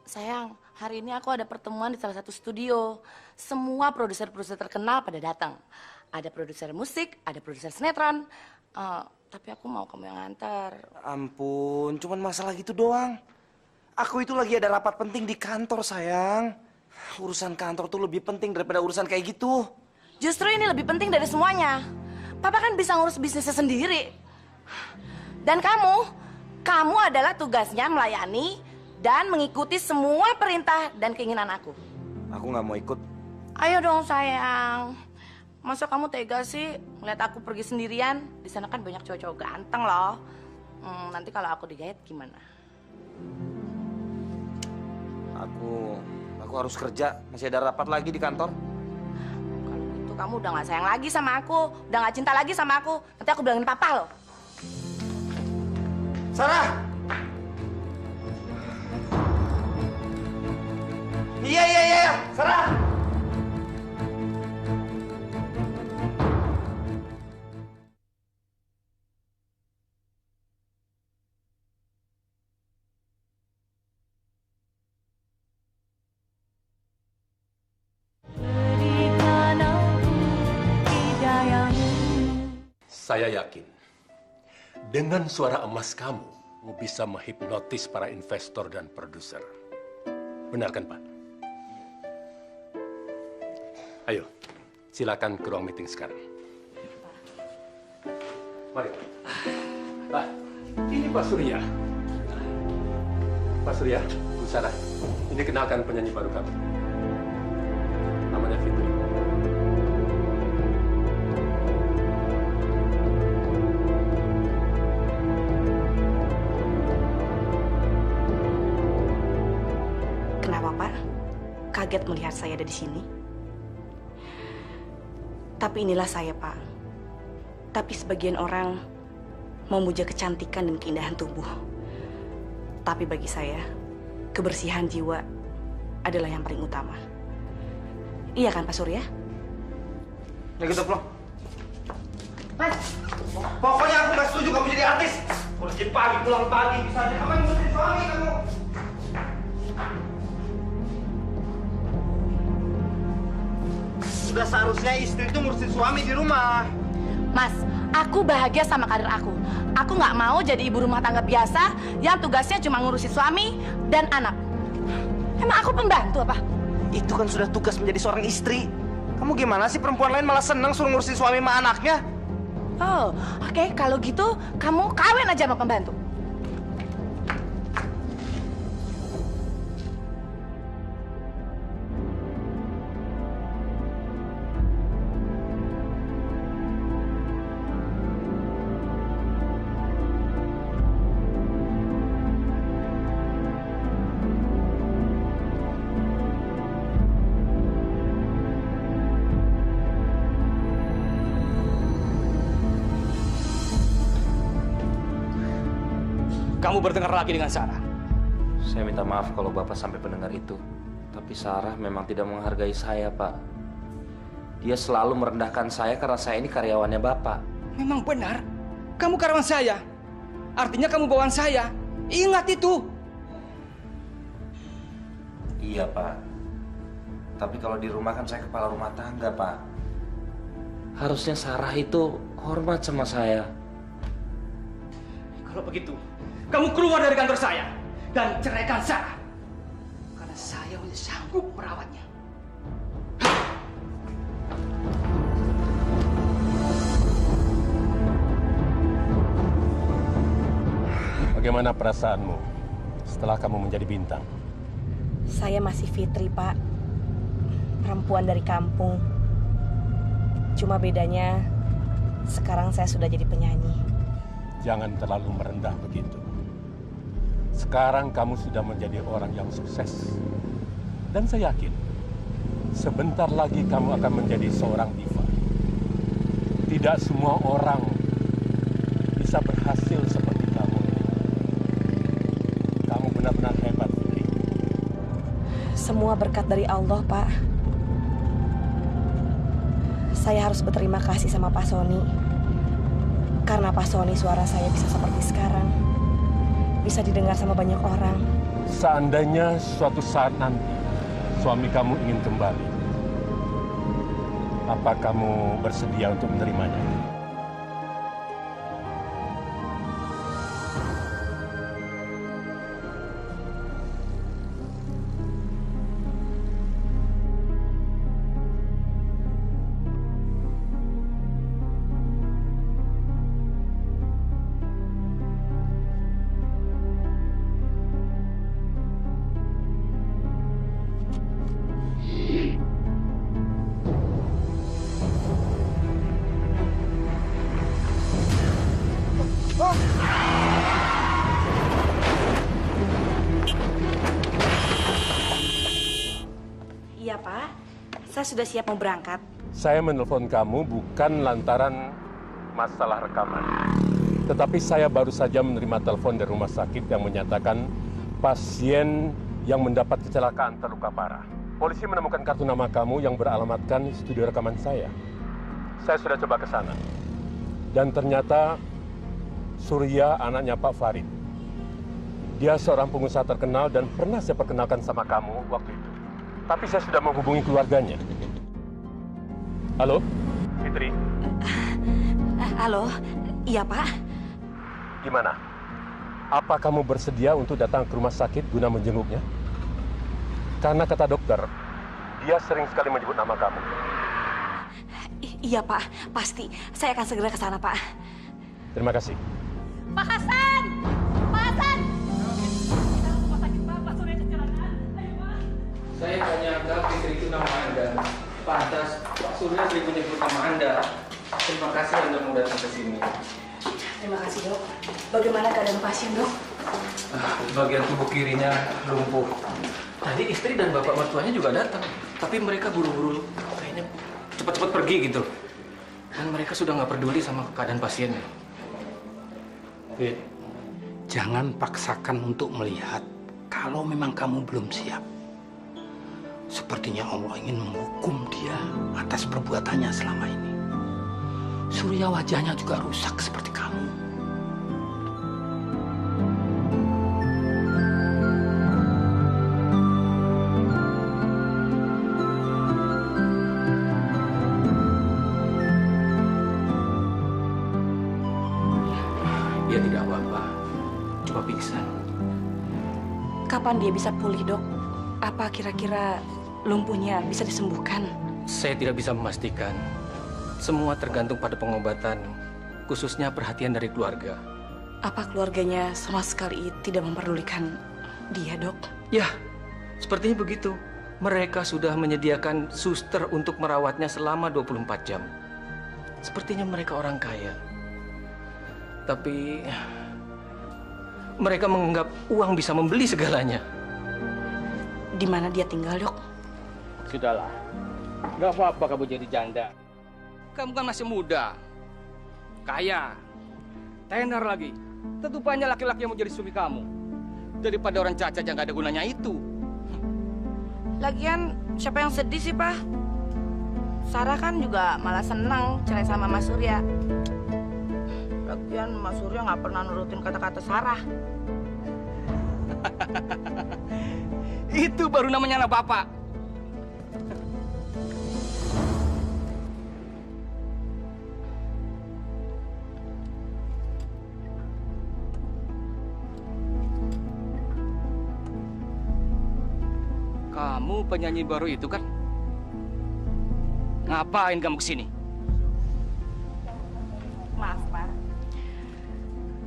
Sayang, hari ini aku ada pertemuan di salah satu studio. Semua produser-produser terkenal pada datang. Ada produser musik, ada produser sinetron. Tapi aku mau kamu yang nganter. Ampun, cuman masalah gitu doang. Aku itu lagi ada rapat penting di kantor, sayang. Urusan kantor tuh lebih penting daripada urusan kayak gitu. Justru ini lebih penting dari semuanya. Papa kan bisa ngurus bisnisnya sendiri. Dan kamu adalah tugasnya melayani dan mengikuti semua perintah dan keinginan aku. Aku nggak mau ikut. Ayo dong sayang. Masa kamu tega sih ngeliat aku pergi sendirian? Di sana kan banyak cowok-cowok ganteng loh. Nanti kalau aku digait gimana? Aku harus kerja. Masih ada rapat lagi di kantor. Kalau gitu kamu udah gak sayang lagi sama aku, udah gak cinta lagi sama aku. Nanti aku bilangin papa loh. Sarah! Iya, Sarah! Saya yakin dengan suara emas kamu bisa menghipnotis para investor dan produser. Benar kan, Pak? Ayo, silakan ke ruang meeting sekarang. Mari. Pak, ini Pak Surya. Pak Surya, Bu Sarah, ini kenalkan penyanyi baru kami. Namanya Fitri. Kenapa, Pak? Kaget melihat saya ada di sini? Tapi inilah saya, Pak. Tapi sebagian orang memuja kecantikan dan keindahan tubuh. Tapi bagi saya, kebersihan jiwa adalah yang paling utama. Iya kan, Pak Surya? Ya kita pulang. Mas, Pokoknya aku nggak setuju kamu jadi artis. Kerja pagi, pulang pagi, bisa aja kamu yang ngurusin suami kamu. Sudah seharusnya istri itu ngurusin suami di rumah. Mas, aku bahagia sama karir aku. Aku nggak mau jadi ibu rumah tangga biasa yang tugasnya cuma ngurusin suami dan anak. Emang aku pembantu apa? Itu kan sudah tugas menjadi seorang istri. Kamu gimana sih, perempuan lain malah senang suruh ngurusin suami sama anaknya? Oh, oke. Kalau gitu, kamu kawin aja sama pembantu. Kamu bertengkar lagi dengan Sarah. Saya minta maaf kalau Bapak sampai mendengar itu. Tapi Sarah memang tidak menghargai saya, Pak. Dia selalu merendahkan saya karena saya ini karyawannya Bapak. Memang benar. Kamu karyawan saya. Artinya kamu bawaan saya. Ingat itu. Iya, Pak. Tapi kalau di rumah kan saya kepala rumah tangga, Pak. Harusnya Sarah itu hormat sama saya. Kalau begitu, kamu keluar dari kantor saya dan ceraikan Sarah. Karena saya hanya sanggup merawatnya. Bagaimana perasaanmu setelah kamu menjadi bintang? Saya masih Fitri, Pak. Perempuan dari kampung. Cuma bedanya sekarang saya sudah jadi penyanyi. Jangan terlalu merendah begitu. Sekarang kamu sudah menjadi orang yang sukses. Dan saya yakin, sebentar lagi kamu akan menjadi seorang diva. Tidak semua orang bisa berhasil seperti kamu. Kamu benar-benar hebat, Fitri. Semua berkat dari Allah, Pak. Saya harus berterima kasih sama Pak Sony. Karena Pak Sony suara saya bisa seperti sekarang. bisa didengar sama banyak orang. Seandainya suatu saat nanti suami kamu ingin kembali, apa kamu bersedia untuk menerimanya? Iya, Pak. Saya sudah siap mau berangkat. Saya menelpon kamu bukan lantaran masalah rekaman. Tetapi saya baru saja menerima telepon dari rumah sakit yang menyatakan pasien yang mendapat kecelakaan terluka parah. Polisi menemukan kartu nama kamu yang beralamatkan studio rekaman saya. Saya sudah coba ke sana. Dan ternyata Surya anaknya Pak Farid. Dia seorang pengusaha terkenal dan pernah saya perkenalkan sama kamu waktu itu. Tapi saya sudah menghubungi keluarganya. Halo, Fitri? Halo, iya Pak. Gimana? Apa kamu bersedia untuk datang ke rumah sakit guna menjenguknya? Karena kata dokter, dia sering sekali menyebut nama kamu. Iya Pak, pasti. Saya akan segera ke sana Pak. Terima kasih. Pak Hasan! Pak Hasan! Rumah sakit Pak Surya kecelakaan. Ayo Pak. Saya hanya anggap Fitri itu nama Anda. Pantas Pak Surya sering menyebut nama Anda. Terima kasih Anda mau datang ke sini. Terima kasih dok. Bagaimana keadaan pasien dok? Bagian tubuh kirinya lumpuh. Tadi istri dan bapak mertuanya juga datang. Tapi mereka buru-buru kayaknya cepat-cepat pergi gitu. Dan mereka sudah nggak peduli sama keadaan pasiennya. Jangan paksakan untuk melihat kalau memang kamu belum siap. Sepertinya Allah ingin menghukum dia atas perbuatannya selama ini. Surya wajahnya juga rusak seperti kamu. Dia tidak apa-apa, cuma pingsan. Kapan dia bisa pulih dok? Apa kira-kira lumpuhnya bisa disembuhkan? Saya tidak bisa memastikan. Semua tergantung pada pengobatan, khususnya perhatian dari keluarga. Apa keluarganya sama sekali tidak memperdulikan dia dok? Ya, sepertinya begitu. Mereka sudah menyediakan suster untuk merawatnya selama 24 jam. Sepertinya mereka orang kaya. Tapi mereka menganggap uang bisa membeli segalanya. Di mana dia tinggal dok? Sudahlah, nggak apa-apa kamu jadi janda. Kamu kan masih muda, kaya, tenar lagi. Tentu banyak laki-laki yang mau jadi suami kamu. Daripada orang cacat yang gak ada gunanya itu. Lagian siapa yang sedih sih Pak? Sarah kan juga malah senang cerai sama Mas Surya. Lagian Mas Surya nggak pernah nurutin kata-kata Sarah. Itu baru namanya anak bapak. Kamu penyanyi baru itu kan? Ngapain kamu kesini? Maaf Pak.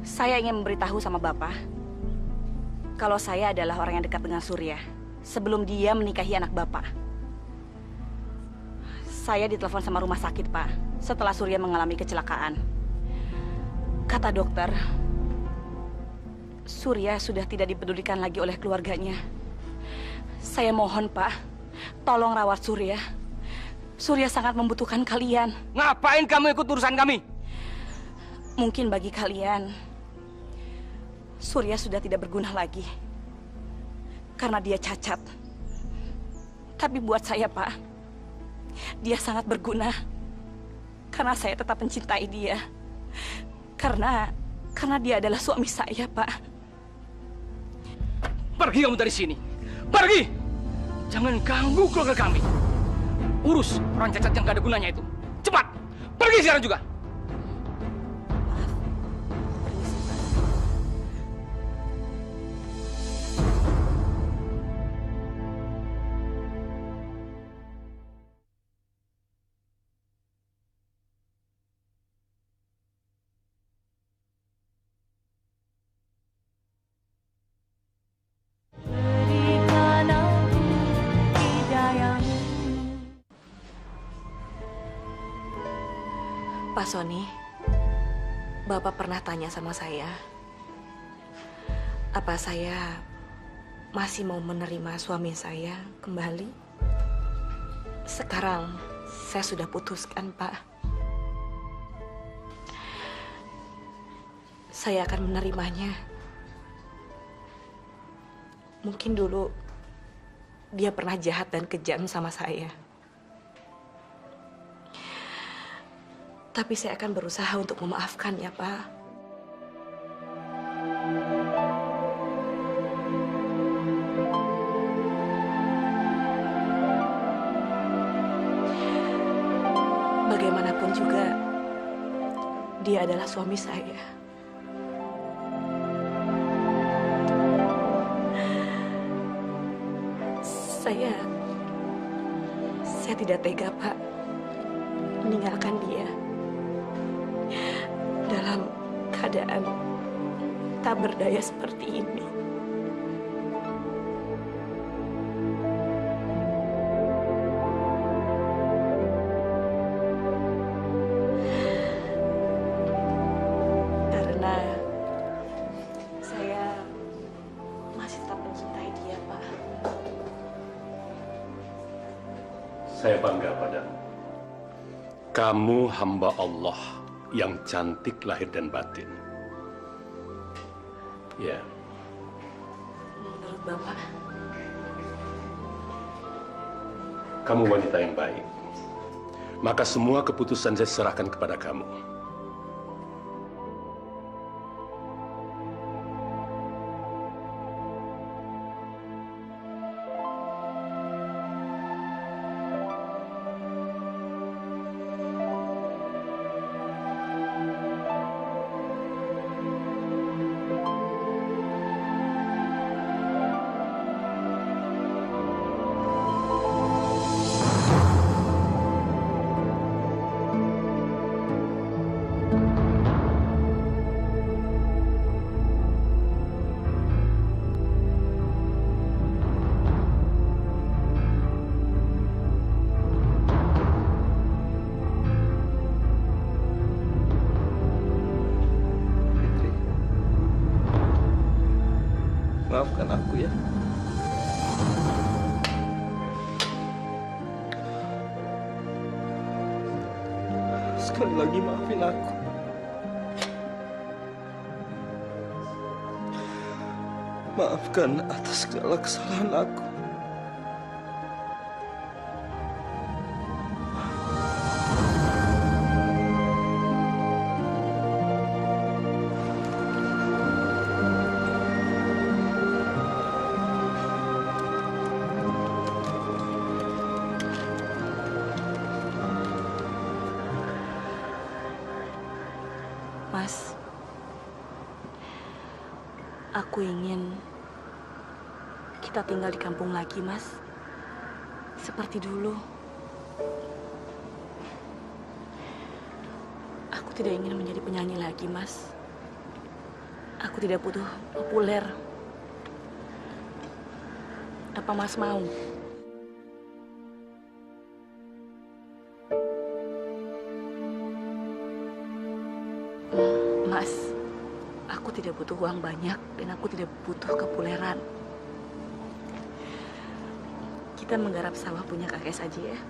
Saya ingin memberitahu sama Bapak kalau saya adalah orang yang dekat dengan Surya sebelum dia menikahi anak Bapak. Saya ditelepon sama rumah sakit Pak setelah Surya mengalami kecelakaan. Kata dokter, Surya sudah tidak dipedulikan lagi oleh keluarganya. Saya mohon Pak, tolong rawat Surya. Surya sangat membutuhkan kalian. Ngapain kamu ikut urusan kami? Mungkin bagi kalian, Surya sudah tidak berguna lagi. Karena dia cacat. Tapi buat saya Pak, dia sangat berguna. Karena saya tetap mencintai dia. Karena dia adalah suami saya Pak. Pergi kamu dari sini. Pergi! Jangan ganggu keluarga kami. Urus orang cacat yang gak ada gunanya itu. Cepat! Pergi sekarang juga! Pak Sony, Bapak pernah tanya sama saya, apa saya masih mau menerima suami saya kembali? Sekarang saya sudah putuskan, Pak. Saya akan menerimanya. Mungkin dulu dia pernah jahat dan kejam sama saya. Tapi saya akan berusaha untuk memaafkan ya, Pak. Bagaimanapun juga, dia adalah suami saya. Saya tidak tega, Pak, meninggalkan dia dalam keadaan tak berdaya seperti ini. Karena saya masih tetap mencintai dia, Pak. Saya bangga padamu. Kamu hamba Allah yang cantik lahir dan batin. Ya. Menurut Bapak, Kamu wanita yang baik. Maka semua keputusan saya serahkan kepada kamu. Maafkan aku ya. Sekali lagi maafin aku. Maafkan atas segala kesalahan aku. Mas, aku ingin kita tinggal di kampung lagi, Mas. Seperti dulu. Aku tidak ingin menjadi penyanyi lagi, Mas. Aku tidak butuh populer. Apa Mas mau? Mas, aku tidak butuh uang banyak dan aku tidak butuh kepopuleran. Kita menggarap sawah punya kakek saja ya.